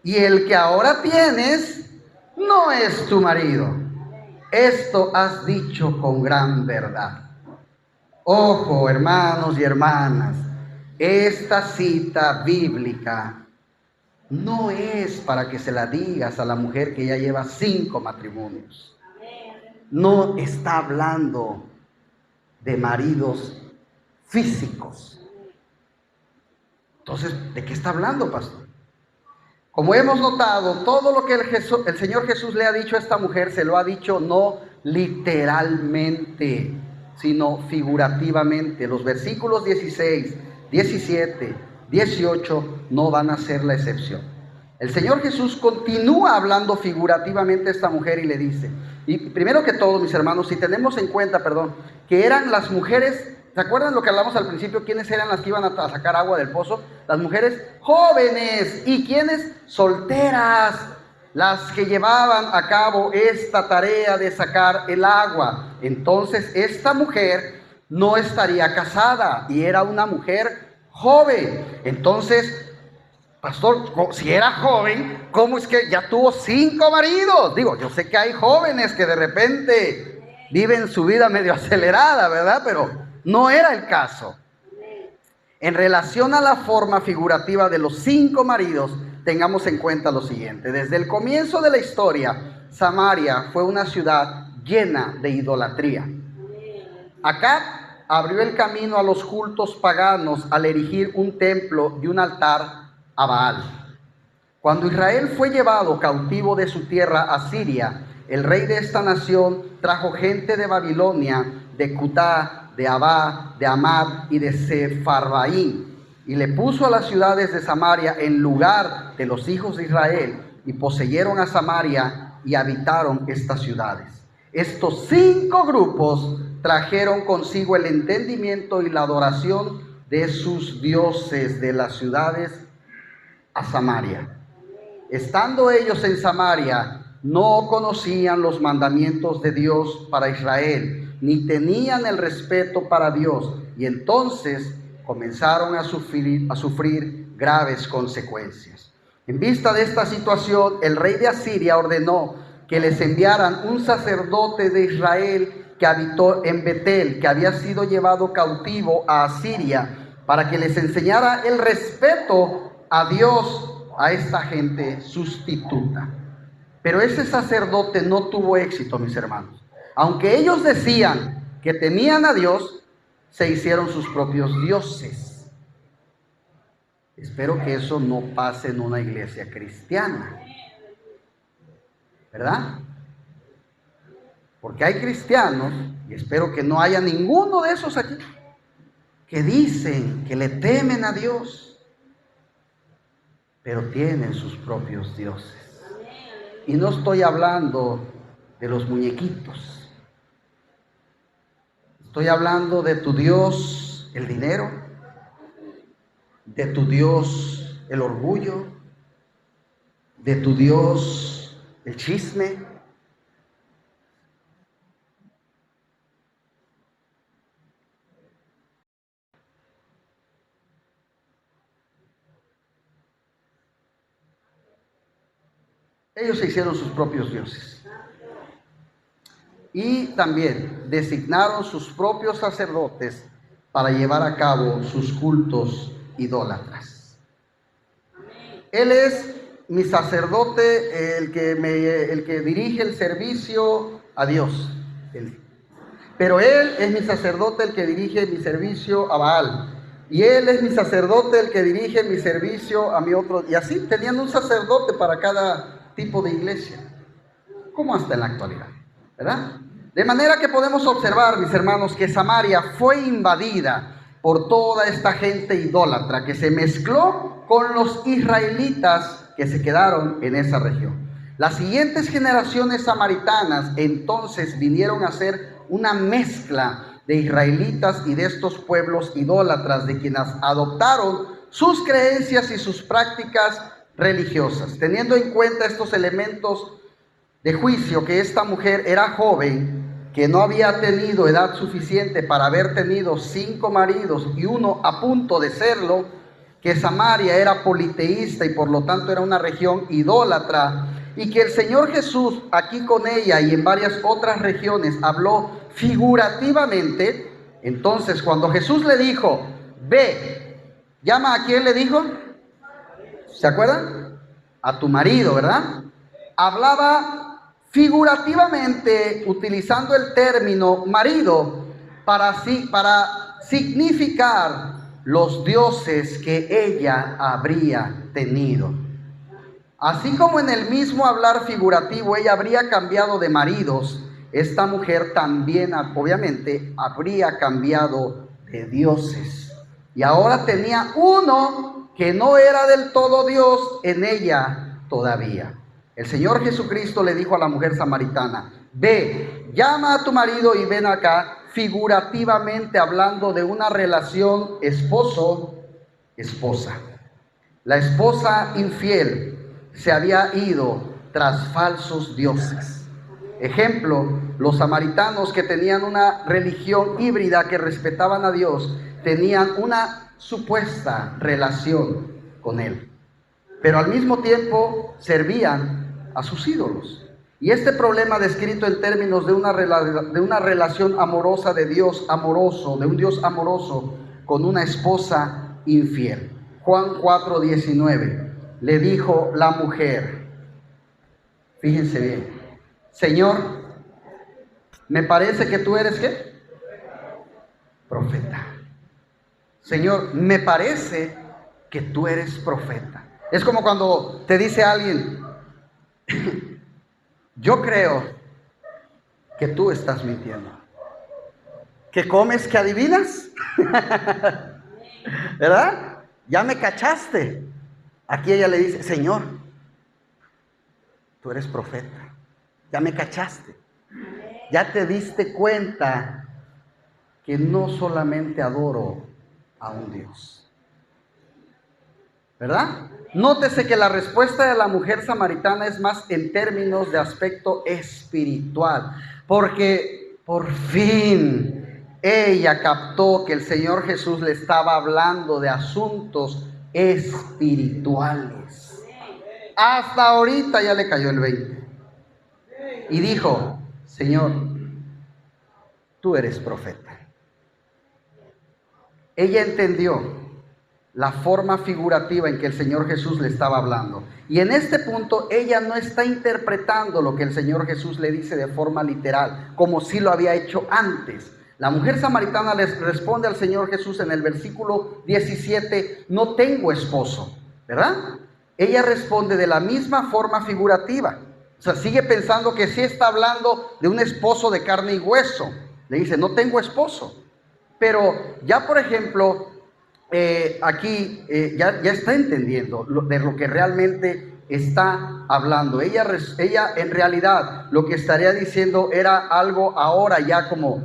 y el que ahora tienes no es tu marido. Esto has dicho con gran verdad. Ojo, hermanos y hermanas, esta cita bíblica no es para que se la digas a la mujer que ya lleva 5 matrimonios. No está hablando de maridos físicos. Entonces, ¿de qué está hablando, pastor? Como hemos notado, todo lo que el Señor Jesús le ha dicho a esta mujer, se lo ha dicho no literalmente, sino figurativamente. Los versículos 16, 17, 18 no van a ser la excepción. El Señor Jesús continúa hablando figurativamente a esta mujer y le dice, y primero que todo, mis hermanos, si tenemos en cuenta, que eran las mujeres, ¿se acuerdan lo que hablamos al principio? ¿Quiénes eran las que iban a sacar agua del pozo? Las mujeres jóvenes. ¿Y quiénes? Solteras. Las que llevaban a cabo esta tarea de sacar el agua. Entonces, esta mujer no estaría casada y era una mujer joven. Entonces, pastor, si era joven, ¿cómo es que ya tuvo 5 maridos? Digo, yo sé que hay jóvenes que de repente viven su vida medio acelerada, ¿verdad? Pero no era el caso. En relación a la forma figurativa de los 5 maridos, tengamos en cuenta lo siguiente. Desde el comienzo de la historia, Samaria fue una ciudad llena de idolatría. Acá abrió el camino a los cultos paganos al erigir un templo y un altar a Baal. Cuando Israel fue llevado cautivo de su tierra a Siria, el rey de esta nación trajo gente de Babilonia, de Cutá, de Abá, de Amad y de Sefarvaim, y le puso a las ciudades de Samaria en lugar de los hijos de Israel, y poseyeron a Samaria y habitaron estas ciudades. Estos 5 grupos trajeron consigo el entendimiento y la adoración de sus dioses de las ciudades a Samaria. Estando ellos en Samaria, no conocían los mandamientos de Dios para Israel, ni tenían el respeto para Dios, y entonces comenzaron a sufrir graves consecuencias. En vista de esta situación, el rey de Asiria ordenó que les enviaran un sacerdote de Israel que habitó en Betel, que había sido llevado cautivo a Asiria, para que les enseñara el respeto a Dios a esta gente sustituta. Pero ese sacerdote no tuvo éxito, mis hermanos. Aunque ellos decían que temían a Dios, se hicieron sus propios dioses. Espero que eso no pase en una iglesia cristiana, ¿verdad? Porque hay cristianos, y espero que no haya ninguno de esos aquí, que dicen que le temen a Dios, pero tienen sus propios dioses. Y no estoy hablando de los muñequitos. Estoy hablando de tu Dios, el dinero, de tu Dios, el orgullo, de tu Dios, el chisme. Ellos se hicieron sus propios dioses. Y también designaron sus propios sacerdotes para llevar a cabo sus cultos idólatras. Él es mi sacerdote, el que dirige el servicio a Dios. Pero él es mi sacerdote, el que dirige mi servicio a Baal. Y él es mi sacerdote, el que dirige mi servicio a mi otro. Y así tenían un sacerdote para cada tipo de iglesia, como hasta en la actualidad, ¿verdad? De manera que podemos observar, mis hermanos, que Samaria fue invadida por toda esta gente idólatra que se mezcló con los israelitas que se quedaron en esa región. Las siguientes generaciones samaritanas entonces vinieron a ser una mezcla de israelitas y de estos pueblos idólatras, de quienes adoptaron sus creencias y sus prácticas religiosas. Teniendo en cuenta estos elementos de juicio, que esta mujer era joven, que no había tenido edad suficiente para haber tenido 5 maridos y uno a punto de serlo, que Samaria era politeísta y por lo tanto era una región idólatra, y que el Señor Jesús aquí con ella y en varias otras regiones habló figurativamente. Entonces, cuando Jesús le dijo, ve, ¿llama a quién le dijo? ¿Se acuerdan? A tu marido, ¿verdad? Hablaba figurativamente, utilizando el término marido para significar los dioses que ella habría tenido. Así como en el mismo hablar figurativo ella habría cambiado de maridos, esta mujer también obviamente habría cambiado de dioses. Y ahora tenía uno que no era del todo Dios en ella todavía. El Señor Jesucristo le dijo a la mujer samaritana: ve, llama a tu marido y ven acá, figurativamente hablando de una relación esposo-esposa. La esposa infiel se había ido tras falsos dioses. Ejemplo, los samaritanos, que tenían una religión híbrida, que respetaban a Dios, tenían una supuesta relación con Él, pero al mismo tiempo servían a sus ídolos. Y este problema, descrito en términos de una relación amorosa de Dios amoroso, de un Dios amoroso con una esposa infiel. Juan 4:19, le dijo la mujer, fíjense bien: Señor, me parece que tú eres ¿qué? Profeta. Señor, me parece que tú eres profeta. Es como cuando te dice alguien: yo creo que tú estás mintiendo. ¿Que comes que adivinas? ¿Verdad? Ya me cachaste. Aquí ella le dice: Señor, tú eres profeta. Ya me cachaste. Ya te diste cuenta que no solamente adoro a un Dios. ¿Verdad? Nótese que la respuesta de la mujer samaritana es más en términos de aspecto espiritual, porque por fin ella captó que el Señor Jesús le estaba hablando de asuntos espirituales. Hasta ahorita ya le cayó el 20 y dijo: Señor, tú eres profeta. Ella entendió la forma figurativa en que el Señor Jesús le estaba hablando. Y en este punto ella no está interpretando lo que el Señor Jesús le dice de forma literal, como si lo había hecho antes. La mujer samaritana les responde al Señor Jesús en el versículo 17: no tengo esposo, ¿verdad? Ella responde de la misma forma figurativa. O sea, sigue pensando que sí está hablando de un esposo de carne y hueso. Le dice: no tengo esposo. Pero ya, por ejemplo, aquí ya está entendiendo de lo que realmente está hablando. Ella en realidad lo que estaría diciendo era algo ahora ya como: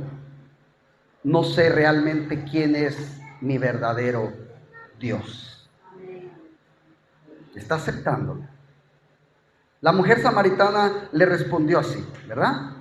no sé realmente quién es mi verdadero Dios. Está aceptándolo. La mujer samaritana le respondió así, ¿verdad?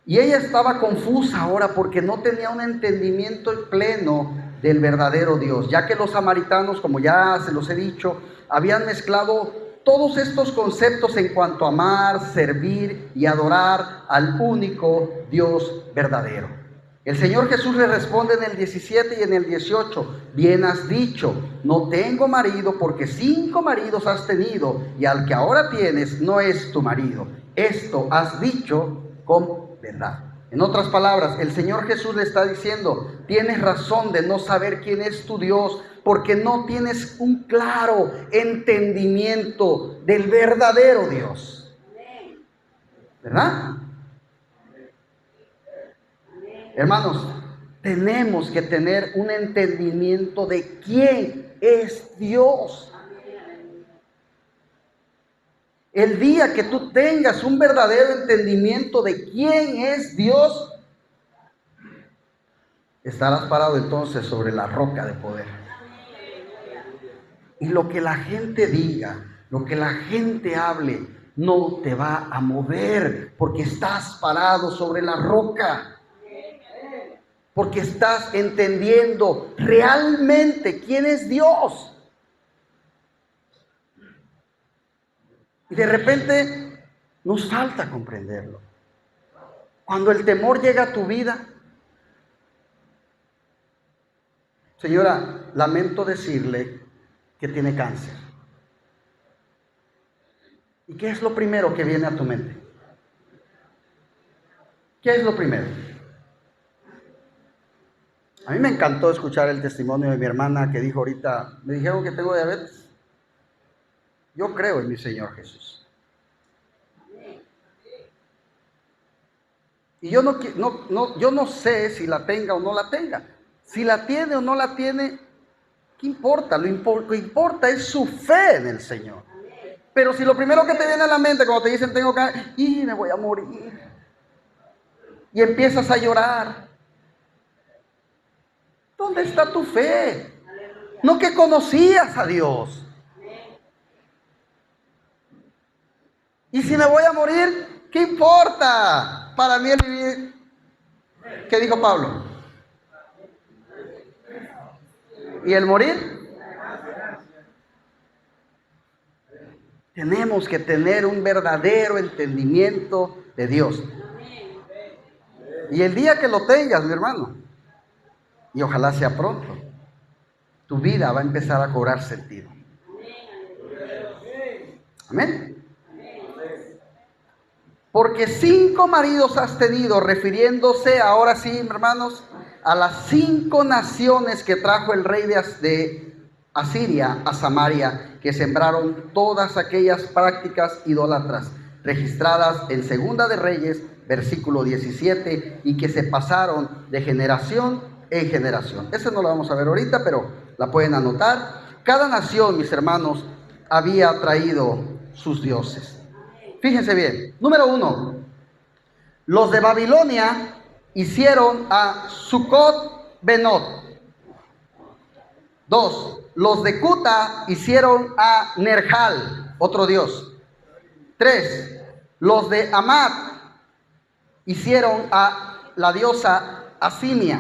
Y ella estaba confusa ahora porque no tenía un entendimiento pleno del verdadero Dios, ya que los samaritanos, como ya se los he dicho, habían mezclado todos estos conceptos en cuanto a amar, servir y adorar al único Dios verdadero. El Señor Jesús le responde en el 17 y en el 18: bien has dicho, no tengo marido, porque 5 maridos has tenido, y al que ahora tienes no es tu marido. Esto has dicho con verdad. En otras palabras, el Señor Jesús le está diciendo: tienes razón de no saber quién es tu Dios, porque no tienes un claro entendimiento del verdadero Dios. ¿Verdad? Hermanos, tenemos que tener un entendimiento de quién es Dios. El día que tú tengas un verdadero entendimiento de quién es Dios, estarás parado entonces sobre la roca de poder. Y lo que la gente diga, lo que la gente hable, no te va a mover, porque estás parado sobre la roca. Porque estás entendiendo realmente quién es Dios. Y de repente nos falta comprenderlo. Cuando el temor llega a tu vida, señora, lamento decirle que tiene cáncer. ¿Y qué es lo primero que viene a tu mente? ¿Qué es lo primero? A mí me encantó escuchar el testimonio de mi hermana que dijo ahorita: me dijeron que tengo diabetes. Yo creo en mi Señor Jesús. Y yo no sé si la tenga o no la tenga. Si la tiene o no la tiene, ¿qué importa? Lo que importa es su fe en el Señor. Pero si lo primero que te viene a la mente cuando te dicen tengo que y me voy a morir, y empiezas a llorar, ¿dónde está tu fe? No que conocías a Dios. Y si me voy a morir, ¿qué importa? Para mí el vivir. ¿Qué dijo Pablo? ¿Y el morir? Tenemos que tener un verdadero entendimiento de Dios. Y el día que lo tengas, mi hermano, y ojalá sea pronto, tu vida va a empezar a cobrar sentido. Amén. Porque 5 maridos has tenido, refiriéndose ahora sí, hermanos, a las 5 naciones que trajo el rey de Asiria a Samaria, que sembraron todas aquellas prácticas idólatras registradas en Segunda de Reyes, versículo 17, y que se pasaron de generación en generación. Esa no la vamos a ver ahorita, pero la pueden anotar. Cada nación, mis hermanos, había traído sus dioses. Fíjense bien. Número 1, los de Babilonia hicieron a Sucot Benot. 2, los de Cuta hicieron a Nergal, otro dios. 3, los de Amat hicieron a la diosa Asimia.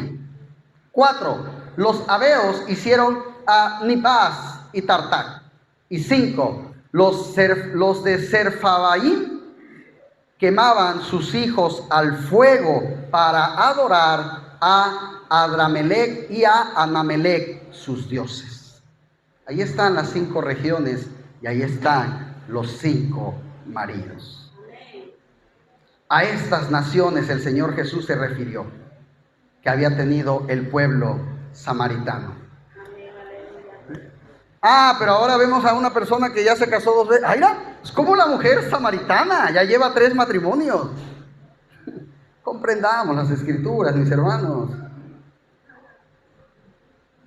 4, los Abeos hicieron a Nibás y Tartac. Y 5, los de Serfabaim quemaban sus hijos al fuego para adorar a Adramelech y a Anamelech, sus dioses. Ahí están las 5 regiones y ahí están los 5 maridos. A estas naciones el Señor Jesús se refirió que había tenido el pueblo samaritano. Pero ahora vemos a una persona que ya se casó 2 veces. Es como la mujer samaritana, ya lleva 3 matrimonios. Comprendamos las escrituras, mis hermanos.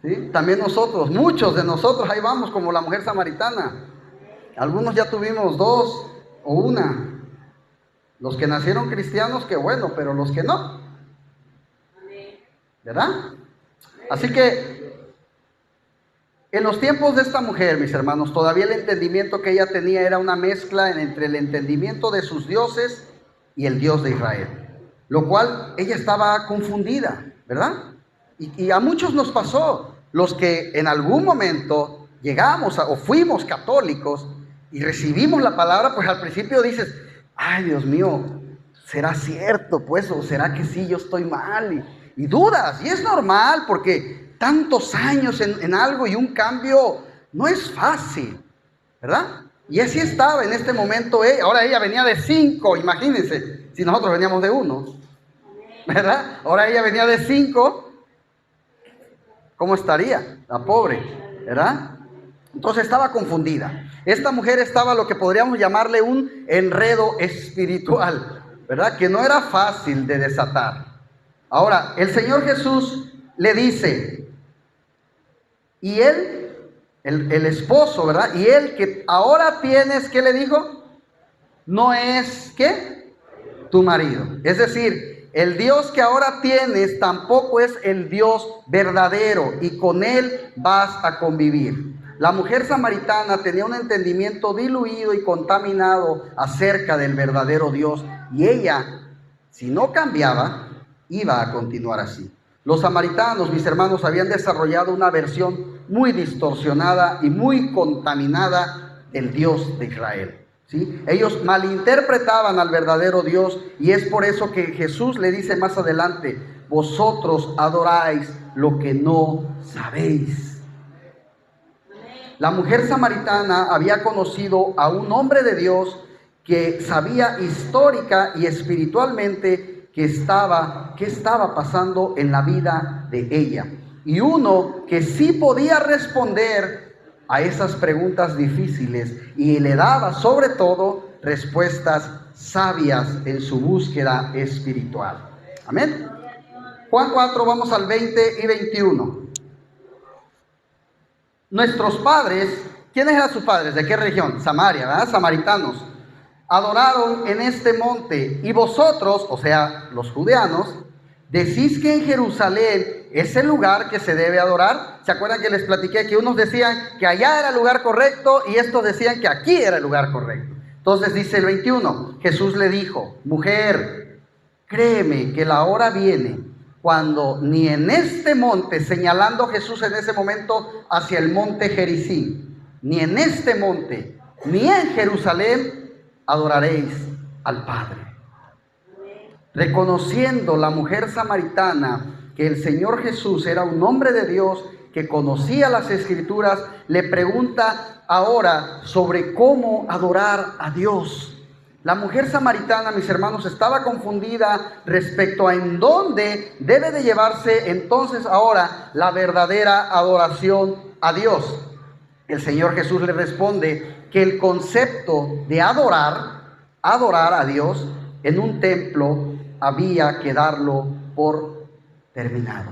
¿Sí? También nosotros, muchos de nosotros, ahí vamos como la mujer samaritana. Algunos ya tuvimos 2 o 1. Los que nacieron cristianos, qué bueno, pero los que no. ¿Verdad? Así que en los tiempos de esta mujer, mis hermanos, todavía el entendimiento que ella tenía era una mezcla entre el entendimiento de sus dioses y el Dios de Israel, lo cual ella estaba confundida, ¿verdad? Y a muchos nos pasó, los que en algún momento llegamos o fuimos católicos y recibimos la palabra, pues al principio dices, ay Dios mío, ¿será cierto pues? ¿O será que sí, yo estoy mal? Y dudas, y es normal porque tantos años en algo y un cambio no es fácil, ¿verdad? Y así estaba en este momento ella. Ahora ella venía de 5, imagínense, si nosotros veníamos de 1, ¿verdad? Ahora ella venía de 5, ¿cómo estaría? La pobre, ¿verdad? Entonces estaba confundida. Esta mujer estaba lo que podríamos llamarle un enredo espiritual, ¿verdad? Que no era fácil de desatar. Ahora, el Señor Jesús le dice, y él, el esposo, ¿verdad? Y él que ahora tienes, ¿qué le dijo? No es, ¿qué? Tu marido. Es decir, el Dios que ahora tienes tampoco es el Dios verdadero y con él vas a convivir. La mujer samaritana tenía un entendimiento diluido y contaminado acerca del verdadero Dios y ella, si no cambiaba, iba a continuar así. Los samaritanos, mis hermanos, habían desarrollado una versión muy distorsionada y muy contaminada del Dios de Israel, ¿sí? Ellos malinterpretaban al verdadero Dios y es por eso que Jesús le dice más adelante, vosotros adoráis lo que no sabéis. La mujer samaritana había conocido a un hombre de Dios que sabía histórica y espiritualmente qué estaba pasando en la vida de ella. Y uno que sí podía responder a esas preguntas difíciles y le daba sobre todo respuestas sabias en su búsqueda espiritual. Amén. Juan 4, vamos al 20 y 21. Nuestros padres, ¿quiénes eran sus padres? ¿De qué región? Samaria, ¿verdad? Samaritanos. Adoraron en este monte, y vosotros, o sea, los judeanos, decís que en Jerusalén es el lugar que se debe adorar. ¿Se acuerdan que les platiqué que unos decían que allá era el lugar correcto y estos decían que aquí era el lugar correcto? Entonces dice el 21, Jesús le dijo: mujer, créeme que la hora viene cuando ni en este monte, señalando Jesús en ese momento hacia el monte Gerizim, ni en este monte, ni en Jerusalén, adoraréis al Padre. Reconociendo la mujer samaritana que el Señor Jesús era un hombre de Dios, que conocía las Escrituras, le pregunta ahora sobre cómo adorar a Dios. La mujer samaritana, mis hermanos, estaba confundida respecto a en dónde debe de llevarse entonces ahora la verdadera adoración a Dios. El Señor Jesús le responde que el concepto de adorar a Dios en un templo había que darlo por terminado.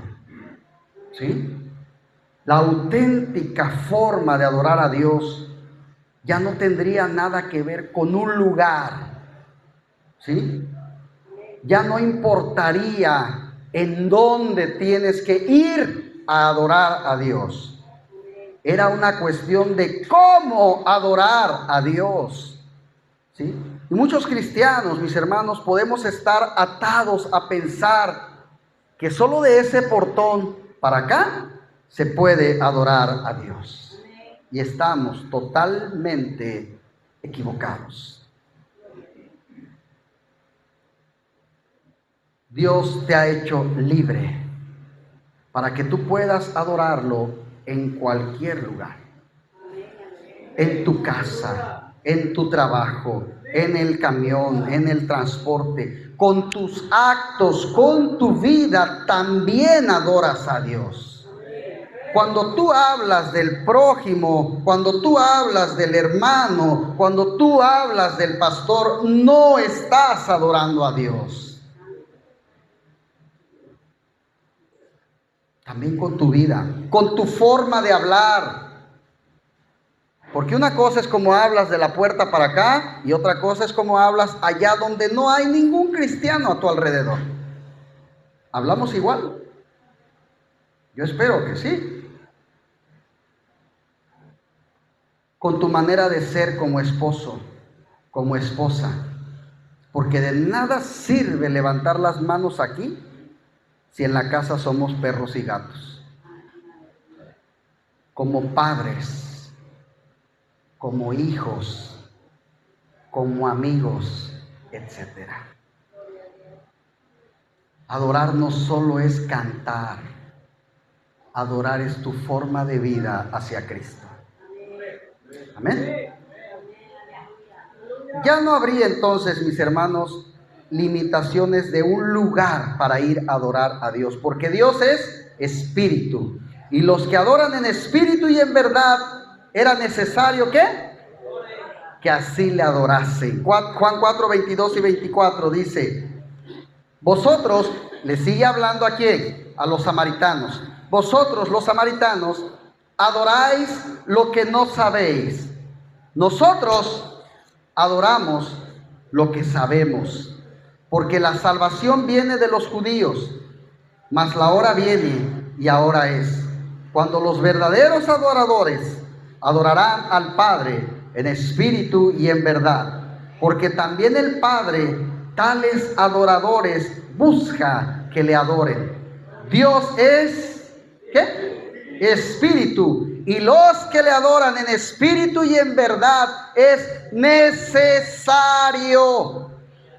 ¿Sí? La auténtica forma de adorar a Dios ya no tendría nada que ver con un lugar, ¿sí? Ya no importaría en dónde tienes que ir a adorar a Dios. Era una cuestión de cómo adorar a Dios, ¿sí? Y muchos cristianos, mis hermanos, podemos estar atados a pensar que solo de ese portón para acá se puede adorar a Dios. Y estamos totalmente equivocados. Dios te ha hecho libre para que tú puedas adorarlo en cualquier lugar. En tu casa, en tu trabajo, en el camión, en el transporte, con tus actos, con tu vida, también adoras a Dios. Cuando tú hablas del prójimo, cuando tú hablas del hermano, cuando tú hablas del pastor, no estás adorando a Dios. También con tu vida, con tu forma de hablar. Porque una cosa es como hablas de la puerta para acá y otra cosa es como hablas allá donde no hay ningún cristiano a tu alrededor. ¿Hablamos igual? Yo espero que sí. Con tu manera de ser como esposo, como esposa. Porque de nada sirve levantar las manos aquí si en la casa somos perros y gatos. Como padres, como hijos, como amigos, etc. Adorar no solo es cantar, adorar es tu forma de vida hacia Cristo. Amén. Ya no habría entonces, mis hermanos, limitaciones de un lugar para ir a adorar a Dios, porque Dios es espíritu, y los que adoran en espíritu y en verdad, era necesario que así le adorasen. Juan 4, 22 y 24 dice: vosotros, le sigue hablando a quién, a los samaritanos, vosotros los samaritanos adoráis lo que no sabéis. Nosotros adoramos lo que sabemos, porque la salvación viene de los judíos, mas la hora viene y ahora es, cuando los verdaderos adoradores adorarán al Padre en espíritu y en verdad, porque también el Padre tales adoradores busca que le adoren. Dios es, ¿qué? Espíritu. Y los que le adoran en espíritu y en verdad es necesario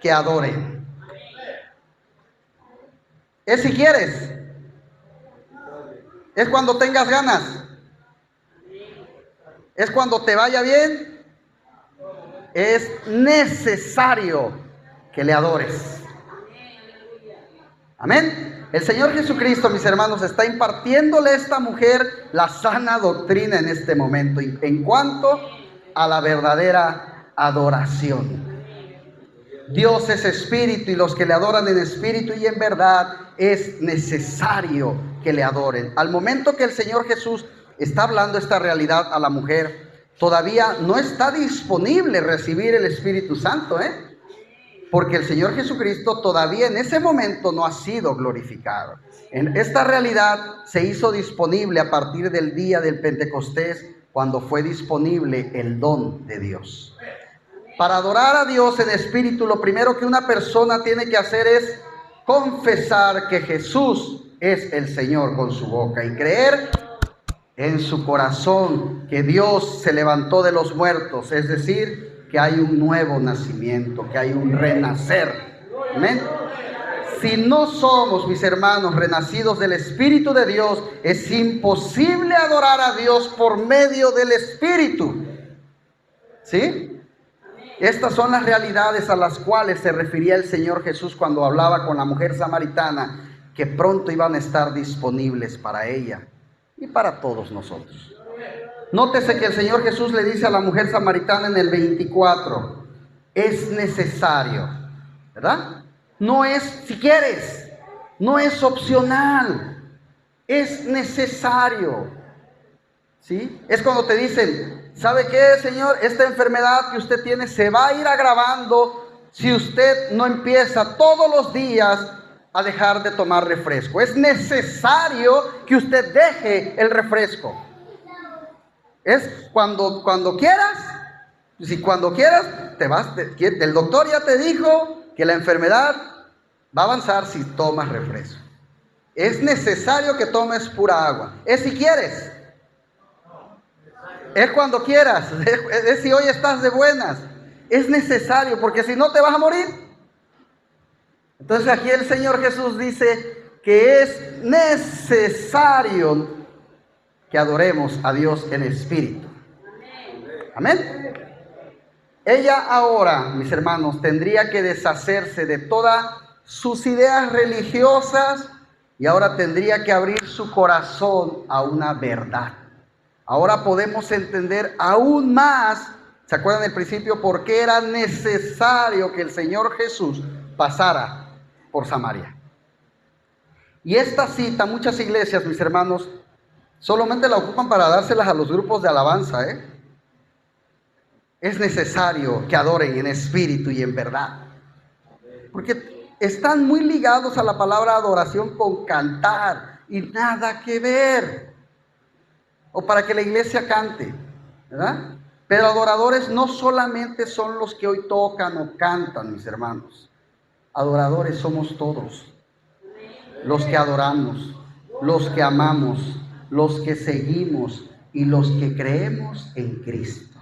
que adoren. Es si quieres. Es cuando tengas ganas. Es cuando te vaya bien. Es necesario que le adores. Amén. El Señor Jesucristo, mis hermanos, está impartiéndole a esta mujer la sana doctrina en este momento en cuanto a la verdadera adoración. Dios es espíritu y los que le adoran en espíritu y en verdad es necesario que le adoren. Al momento que el Señor Jesús está hablando esta realidad a la mujer, todavía no está disponible recibir el Espíritu Santo, porque el Señor Jesucristo todavía en ese momento no ha sido glorificado. En esta realidad se hizo disponible a partir del día del Pentecostés, cuando fue disponible el don de Dios. Para adorar a Dios en espíritu, lo primero que una persona tiene que hacer es confesar que Jesús es el Señor con su boca y creer en su corazón que Dios se levantó de los muertos, es decir, que hay un nuevo nacimiento, que hay un renacer. Amén. Si no somos, mis hermanos, renacidos del Espíritu de Dios, es imposible adorar a Dios por medio del Espíritu. ¿Sí? Estas son las realidades a las cuales se refería el Señor Jesús cuando hablaba con la mujer samaritana, que pronto iban a estar disponibles para ella y para todos nosotros. Nótese que el Señor Jesús le dice a la mujer samaritana en el 24, es necesario, ¿verdad? No es si quieres, no es opcional, es necesario. ¿Sí? Es cuando te dicen, ¿sabe qué, Señor? Esta enfermedad que usted tiene se va a ir agravando si usted no empieza todos los días a dejar de tomar refresco. Es necesario que usted deje el refresco. Es cuando quieras, si cuando quieras te vas, el doctor ya te dijo que la enfermedad va a avanzar si tomas refresco. Es necesario que tomes pura agua. Es si quieres. Es cuando quieras, es si hoy estás de buenas. Es necesario, porque si no te vas a morir. Entonces aquí el Señor Jesús dice que es necesario que adoremos a Dios en espíritu. Amén. Ella ahora, mis hermanos, tendría que deshacerse de todas sus ideas religiosas y ahora tendría que abrir su corazón a una verdad. Ahora podemos entender aún más, ¿se acuerdan del principio? Por qué era necesario que el Señor Jesús pasara por Samaria. Y esta cita, muchas iglesias, mis hermanos, solamente la ocupan para dárselas a los grupos de alabanza, Es necesario que adoren en espíritu y en verdad. Porque están muy ligados a la palabra adoración con cantar y nada que ver. O para que la iglesia cante, ¿verdad? Pero adoradores no solamente son los que hoy tocan o cantan, mis hermanos. Adoradores somos todos. Los que adoramos, los que amamos, los que seguimos y los que creemos en Cristo.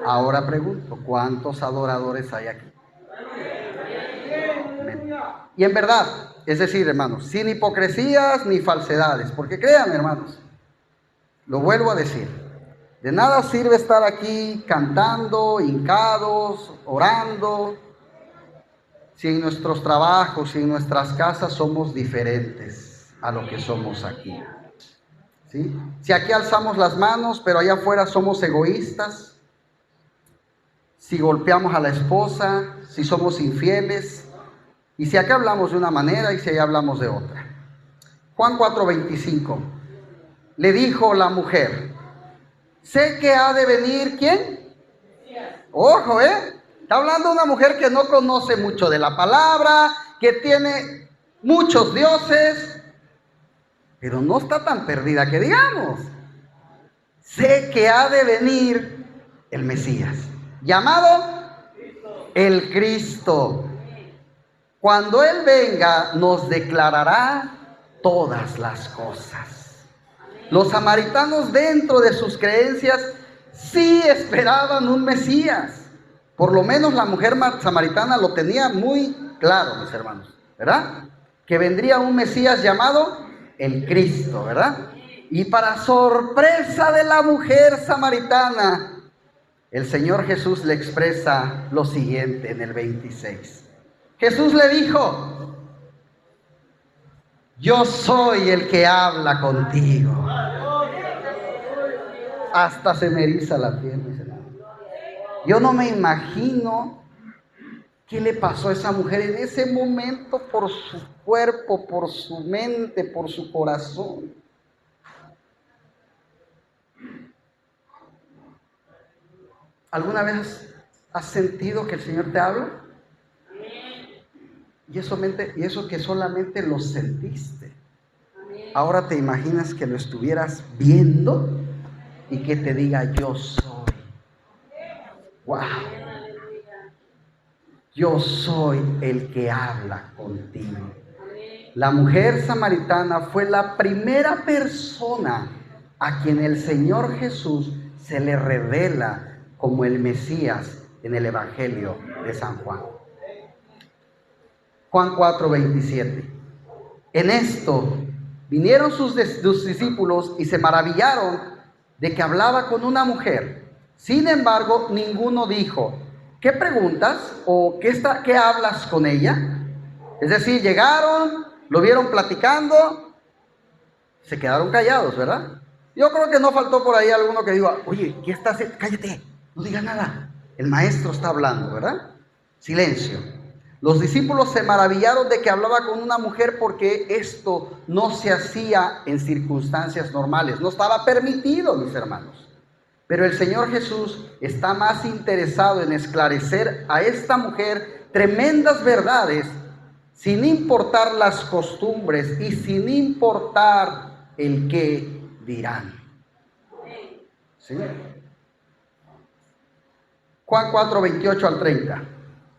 Ahora pregunto, ¿cuántos adoradores hay aquí? Amén. Y en verdad, es decir, hermanos, sin hipocresías ni falsedades, porque créanme, hermanos, lo vuelvo a decir, de nada sirve estar aquí cantando, hincados, orando, si en nuestros trabajos, si en nuestras casas somos diferentes a lo que somos aquí. ¿Sí? Si aquí alzamos las manos, pero allá afuera somos egoístas, si golpeamos a la esposa, si somos infieles, y si acá hablamos de una manera y si allá hablamos de otra. Juan 4:25. Le dijo la mujer, sé que ha de venir, ¿quién? Ojo, está hablando de una mujer que no conoce mucho de la palabra, que tiene muchos dioses, pero no está tan perdida que digamos. Sé que ha de venir el Mesías, llamado el Cristo. Cuando Él venga, nos declarará todas las cosas. Los samaritanos, dentro de sus creencias, sí esperaban un Mesías. Por lo menos la mujer samaritana lo tenía muy claro, mis hermanos, ¿verdad? Que vendría un Mesías llamado el Cristo, ¿verdad? Y para sorpresa de la mujer samaritana, el Señor Jesús le expresa lo siguiente en el 26. Jesús le dijo, yo soy el que habla contigo. Hasta se me eriza la piel, mis hermanos. Yo no me imagino qué le pasó a esa mujer en ese momento por su cuerpo, por su mente, por su corazón. ¿Alguna vez has sentido que el Señor te habla? Y eso que solamente lo sentiste. Ahora te imaginas que lo estuvieras viendo y que te diga, yo soy. ¡Wow! Yo soy el que habla contigo. La mujer samaritana fue la primera persona a quien el Señor Jesús se le revela como el Mesías en el Evangelio de San Juan. Juan 4:27. En esto vinieron sus discípulos y se maravillaron de que hablaba con una mujer. Sin embargo, ninguno dijo, ¿qué preguntas? ¿O qué hablas con ella? Es decir, llegaron, lo vieron platicando, se quedaron callados, ¿verdad? Yo creo que no faltó por ahí alguno que diga, oye, ¿qué estás haciendo? Cállate, no digas nada. El maestro está hablando, ¿verdad? Silencio. Los discípulos se maravillaron de que hablaba con una mujer porque esto no se hacía en circunstancias normales. No estaba permitido, mis hermanos. Pero el Señor Jesús está más interesado en esclarecer a esta mujer tremendas verdades sin importar las costumbres y sin importar el qué dirán. ¿Sí? Juan 4:28 al 30.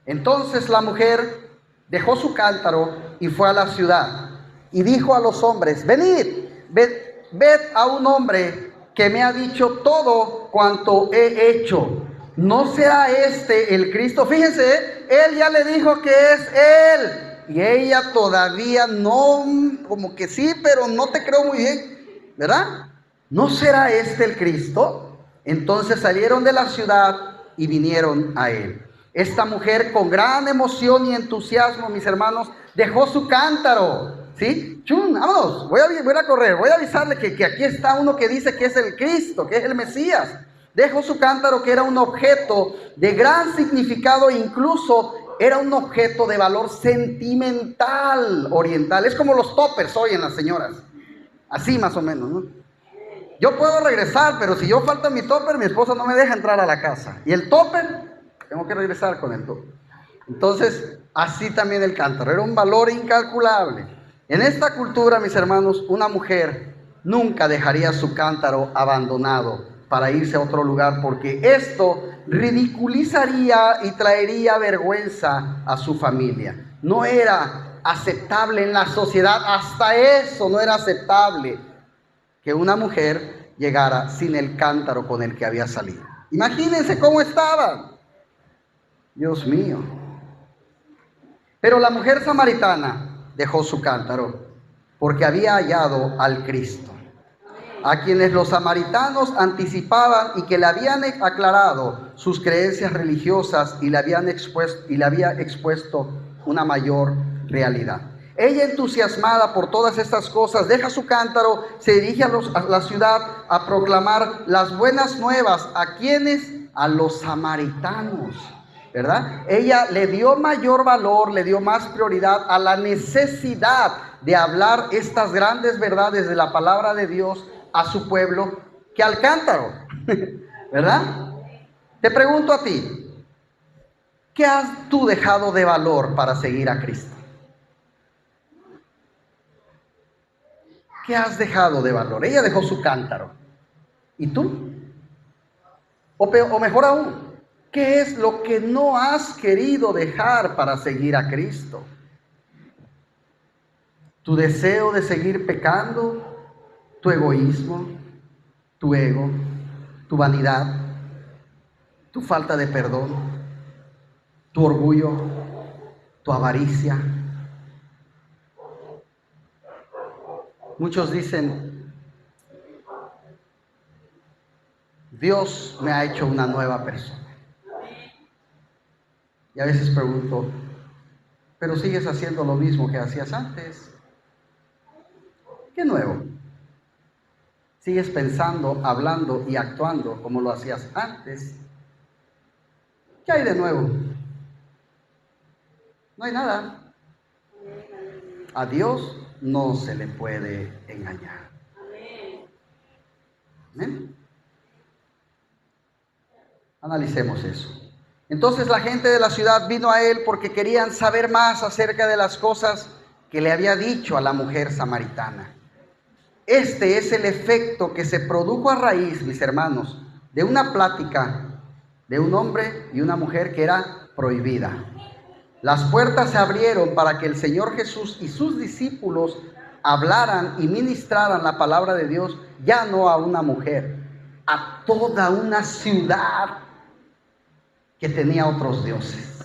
Entonces la mujer dejó su cántaro y fue a la ciudad y dijo a los hombres, venid, ved a un hombre que me ha dicho todo cuanto he hecho. ¿No será este el Cristo? Fíjense, él ya le dijo que es él. Y ella todavía no, como que sí, pero no te creo muy bien, ¿verdad? ¿No será este el Cristo? Entonces salieron de la ciudad y vinieron a él. Esta mujer con gran emoción y entusiasmo, mis hermanos, dejó su cántaro. ¿Sí? ¡Chum! Vámonos, voy a correr, voy a avisarle que aquí está uno que dice que es el Cristo, que es el Mesías. Dejó su cántaro, que era un objeto de gran significado, incluso era un objeto de valor sentimental oriental. Es como los toppers hoy en las señoras, así más o menos, ¿no? Yo puedo regresar, pero si yo falta mi topper, mi esposa no me deja entrar a la casa. Y el topper, tengo que regresar con el topper. Entonces, así también el cántaro, era un valor incalculable. En esta cultura, mis hermanos, una mujer nunca dejaría su cántaro abandonado para irse a otro lugar, porque esto ridiculizaría y traería vergüenza a su familia. No era aceptable en la sociedad, hasta eso no era aceptable que una mujer llegara sin el cántaro con el que había salido. Imagínense cómo estaban. Dios mío. Pero la mujer samaritana dejó su cántaro porque había hallado al Cristo, a quienes los samaritanos anticipaban y que le habían aclarado sus creencias religiosas y le había expuesto una mayor realidad. Ella, entusiasmada por todas estas cosas, deja su cántaro, se dirige a la ciudad a proclamar las buenas nuevas. ¿A quiénes? A los samaritanos, ¿verdad? Ella le dio mayor valor, le dio más prioridad a la necesidad de hablar estas grandes verdades de la palabra de Dios a su pueblo que al cántaro, ¿verdad? Te pregunto a ti, ¿qué has tú dejado de valor para seguir a Cristo? ¿Qué has dejado de valor? Ella dejó su cántaro. ¿Y tú? O mejor aún, ¿qué es lo que no has querido dejar para seguir a Cristo? ¿Tu deseo de seguir pecando? ¿Tu egoísmo? ¿Tu ego? ¿Tu vanidad? ¿Tu falta de perdón? ¿Tu orgullo? ¿Tu avaricia? Muchos dicen, Dios me ha hecho una nueva persona. Y a veces pregunto, pero sigues haciendo lo mismo que hacías antes. ¿Qué nuevo? Sigues pensando, hablando y actuando como lo hacías antes. ¿Qué hay de nuevo? No hay nada. A Dios no se le puede engañar. ¿Amén? Analicemos eso. Entonces la gente de la ciudad vino a él porque querían saber más acerca de las cosas que le había dicho a la mujer samaritana. Este es el efecto que se produjo a raíz, mis hermanos, de una plática de un hombre y una mujer que era prohibida. Las puertas se abrieron para que el Señor Jesús y sus discípulos hablaran y ministraran la palabra de Dios, ya no a una mujer, a toda una ciudad que tenía otros dioses.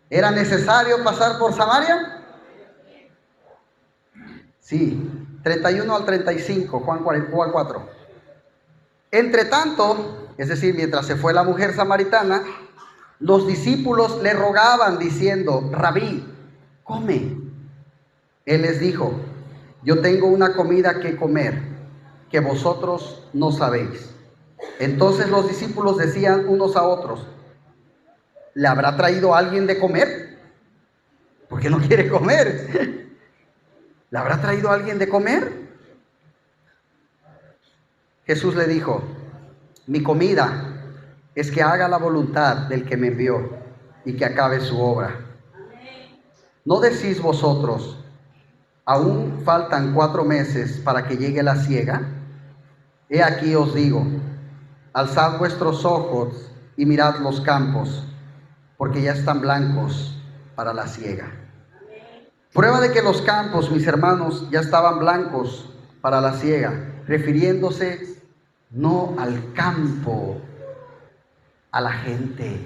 ¿Era necesario pasar por Samaria? Sí, 31 al 35, Juan 4. Entre tanto, es decir, mientras se fue la mujer samaritana, los discípulos le rogaban diciendo: Rabí, come. Él les dijo: yo tengo una comida que comer que vosotros no sabéis. Entonces los discípulos decían unos a otros: ¿le habrá traído alguien de comer? ¿Por qué no quiere comer? ¿Le habrá traído alguien de comer? Jesús le dijo: mi comida es que haga la voluntad del que me envió y que acabe su obra. ¿No decís vosotros: aún faltan 4 meses para que llegue la siega? He aquí os digo: alzad vuestros ojos y mirad los campos, porque ya están blancos para la siega. Prueba de que los campos, mis hermanos, ya estaban blancos para la siega, refiriéndose no al campo, a la gente.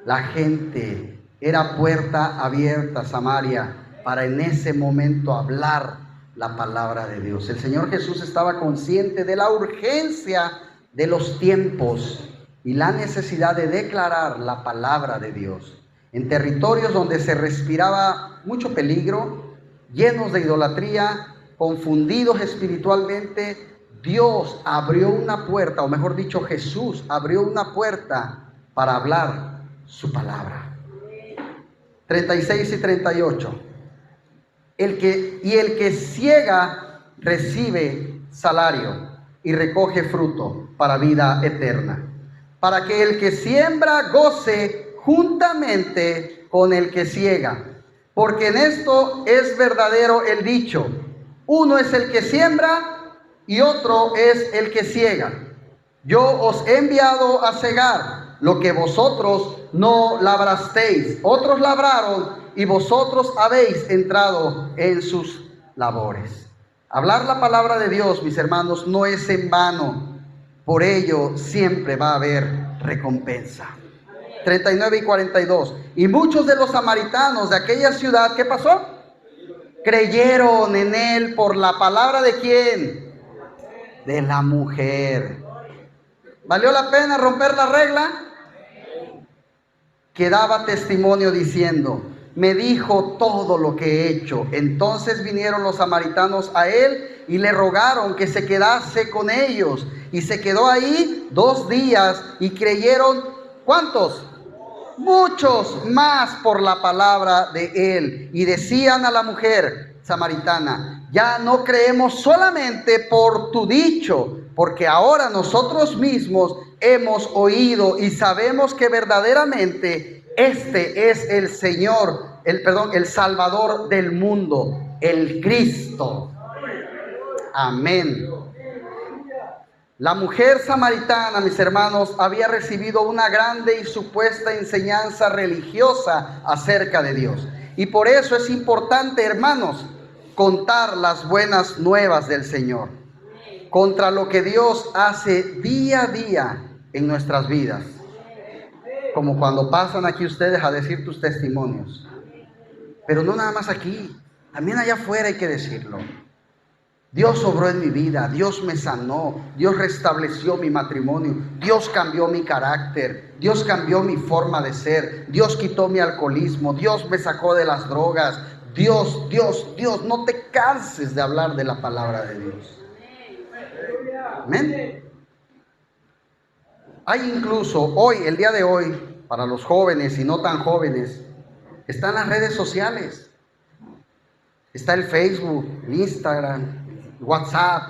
La gente era puerta abierta, Samaria, para en ese momento hablar la palabra de Dios. El Señor Jesús estaba consciente de la urgencia de los tiempos y la necesidad de declarar la palabra de Dios. En territorios donde se respiraba mucho peligro, llenos de idolatría, confundidos espiritualmente, Dios abrió una puerta, o mejor dicho, Jesús abrió una puerta para hablar su palabra. 36 y 38. El que ciega recibe salario y recoge fruto para vida eterna, para que el que siembra goce juntamente con el que ciega. Porque en esto es verdadero el dicho: uno es el que siembra y otro es el que ciega. Yo os he enviado a cegar lo que vosotros no labrasteis. Otros labraron y vosotros habéis entrado en sus labores. Hablar la palabra de Dios, mis hermanos, no es en vano. Por ello siempre va a haber recompensa. 39 y 42. Y muchos de los samaritanos de aquella ciudad, ¿qué pasó? Creyeron en él por la palabra ¿de quién? De la mujer. ¿Valió la pena romper la regla? Que daba testimonio diciendo: me dijo todo lo que he hecho. Entonces vinieron los samaritanos a él y le rogaron que se quedase con ellos. Y se quedó ahí 2 días y creyeron, ¿cuántos? Muchos más por la palabra de él. Y decían a la mujer samaritana: ya no creemos solamente por tu dicho, porque ahora nosotros mismos hemos oído y sabemos que verdaderamente este es el Señor, el Salvador del mundo, el Cristo. Amén. La mujer samaritana, mis hermanos, había recibido una grande y supuesta enseñanza religiosa acerca de Dios. Y por eso es importante, hermanos, contar las buenas nuevas del Señor, contra lo que Dios hace día a día en nuestras vidas. Como cuando pasan aquí ustedes a decir tus testimonios. Pero no nada más aquí, también allá afuera hay que decirlo. Dios obró en mi vida, Dios me sanó, Dios restableció mi matrimonio, Dios cambió mi carácter, Dios cambió mi forma de ser, Dios quitó mi alcoholismo, Dios me sacó de las drogas, Dios, Dios, Dios. No te canses de hablar de la palabra de Dios. Amén. Hay incluso hoy, el día de hoy, para los jóvenes y no tan jóvenes, están las redes sociales. Está el Facebook, el Instagram, el WhatsApp.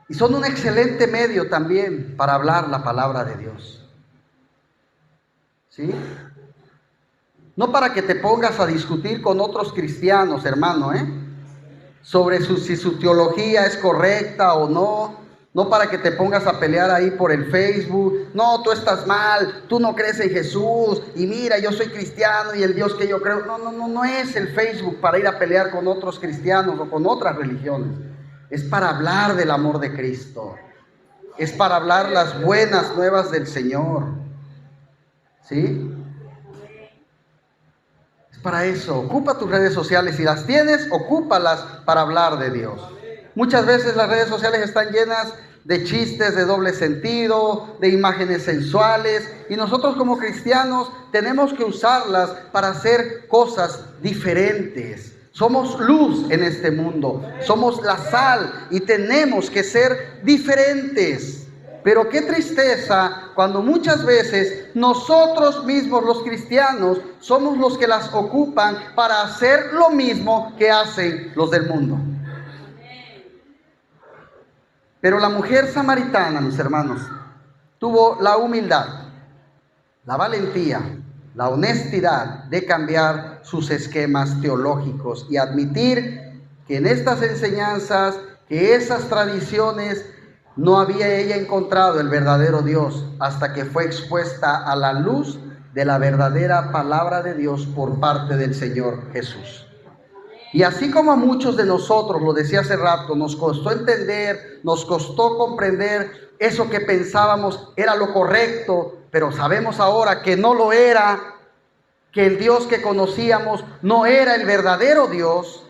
Y son un excelente medio también para hablar la palabra de Dios. ¿Sí? No para que te pongas a discutir con otros cristianos, hermano, sobre si su teología es correcta o no. No para que te pongas a pelear ahí por el Facebook. No, tú estás mal, tú no crees en Jesús. Y mira, yo soy cristiano y el Dios que yo creo. No es el Facebook para ir a pelear con otros cristianos o con otras religiones. Es para hablar del amor de Cristo. Es para hablar las buenas nuevas del Señor. ¿Sí? Es para eso. Ocupa tus redes sociales. Si las tienes, ocúpalas para hablar de Dios. Muchas veces las redes sociales están llenas de chistes de doble sentido, de imágenes sensuales, y nosotros como cristianos tenemos que usarlas para hacer cosas diferentes. Somos luz en este mundo, somos la sal y tenemos que ser diferentes. Pero qué tristeza cuando muchas veces nosotros mismos los cristianos somos los que las ocupan para hacer lo mismo que hacen los del mundo. Pero la mujer samaritana, mis hermanos, tuvo la humildad, la valentía, la honestidad de cambiar sus esquemas teológicos y admitir que en estas enseñanzas, que esas tradiciones, no había ella encontrado el verdadero Dios hasta que fue expuesta a la luz de la verdadera palabra de Dios por parte del Señor Jesús. Y así como a muchos de nosotros, lo decía hace rato, nos costó entender, nos costó comprender eso que pensábamos era lo correcto, pero sabemos ahora que no lo era, que el Dios que conocíamos no era el verdadero Dios.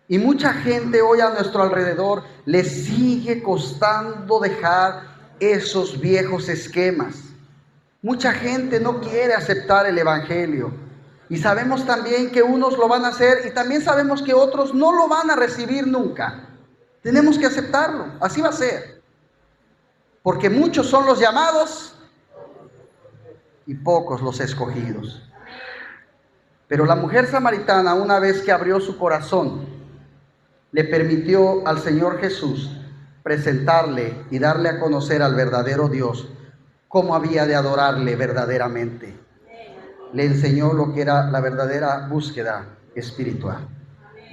Y mucha gente hoy a nuestro alrededor le sigue costando dejar esos viejos esquemas. Mucha gente no quiere aceptar el Evangelio. Y sabemos también que unos lo van a hacer y también sabemos que otros no lo van a recibir nunca. Tenemos que aceptarlo, así va a ser. Porque muchos son los llamados y pocos los escogidos. Pero la mujer samaritana, una vez que abrió su corazón, le permitió al Señor Jesús presentarle y darle a conocer al verdadero Dios, cómo había de adorarle verdaderamente. Le enseñó lo que era la verdadera búsqueda espiritual.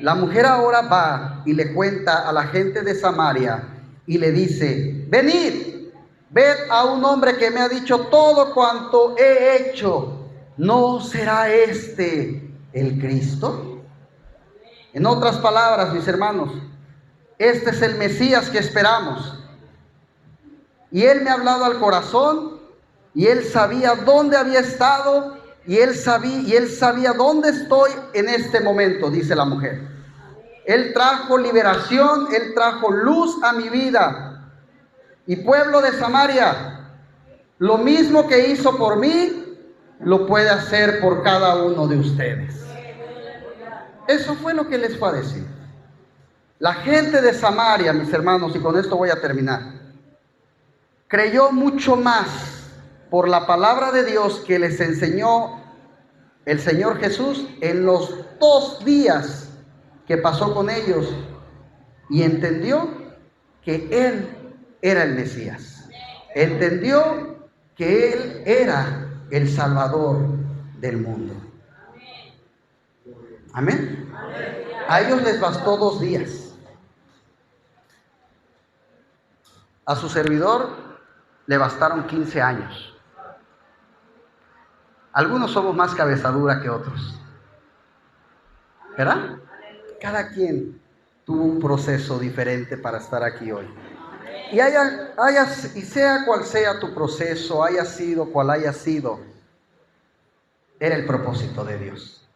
La mujer ahora va y le cuenta a la gente de Samaria y le dice: venid, ved a un hombre que me ha dicho todo cuanto he hecho. ¿No será este el Cristo? En otras palabras, mis hermanos, este es el Mesías que esperamos. Y él me ha hablado al corazón y él sabía dónde había estado. Y él sabía dónde estoy en este momento, dice la mujer. Él trajo liberación, él trajo luz a mi vida. Y pueblo de Samaria, lo mismo que hizo por mí, lo puede hacer por cada uno de ustedes. Eso fue lo que les fue a decir. La gente de Samaria, mis hermanos, y con esto voy a terminar, creyó mucho más por la palabra de Dios que les enseñó el Señor Jesús en los 2 días que pasó con ellos, y entendió que Él era el Mesías. Entendió que Él era el Salvador del mundo. Amén. A ellos les bastó 2 días. A su servidor le bastaron 15 años. Algunos somos más cabezadura que otros, ¿verdad? Cada quien tuvo un proceso diferente para estar aquí hoy. Y sea cual sea tu proceso, haya sido cual haya sido, era el propósito de Dios.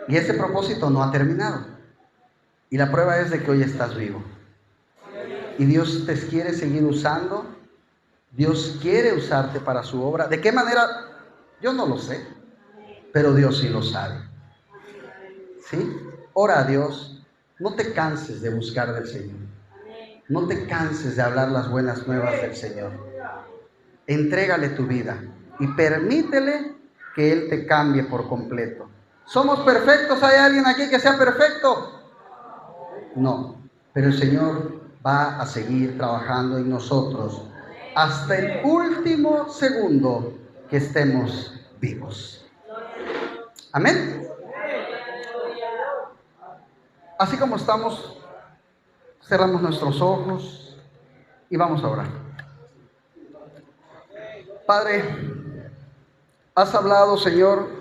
Y ese propósito no ha terminado. Y la prueba es de que hoy estás vivo. Y Dios te quiere seguir usando. Dios quiere usarte para su obra. ¿De qué manera? Yo no lo sé. pero Dios sí lo sabe. ¿Sí? Ora a Dios, no te canses de buscar del Señor. No te canses de hablar las buenas nuevas del Señor. Entrégale tu vida y permítele que Él te cambie por completo. ¿Somos perfectos? ¿Hay alguien aquí que sea perfecto? No, pero el Señor va a seguir trabajando en nosotros hasta el último segundo que estemos vivos. Amén. Así como estamos, cerramos nuestros ojos y vamos a orar. Padre, has hablado, Señor,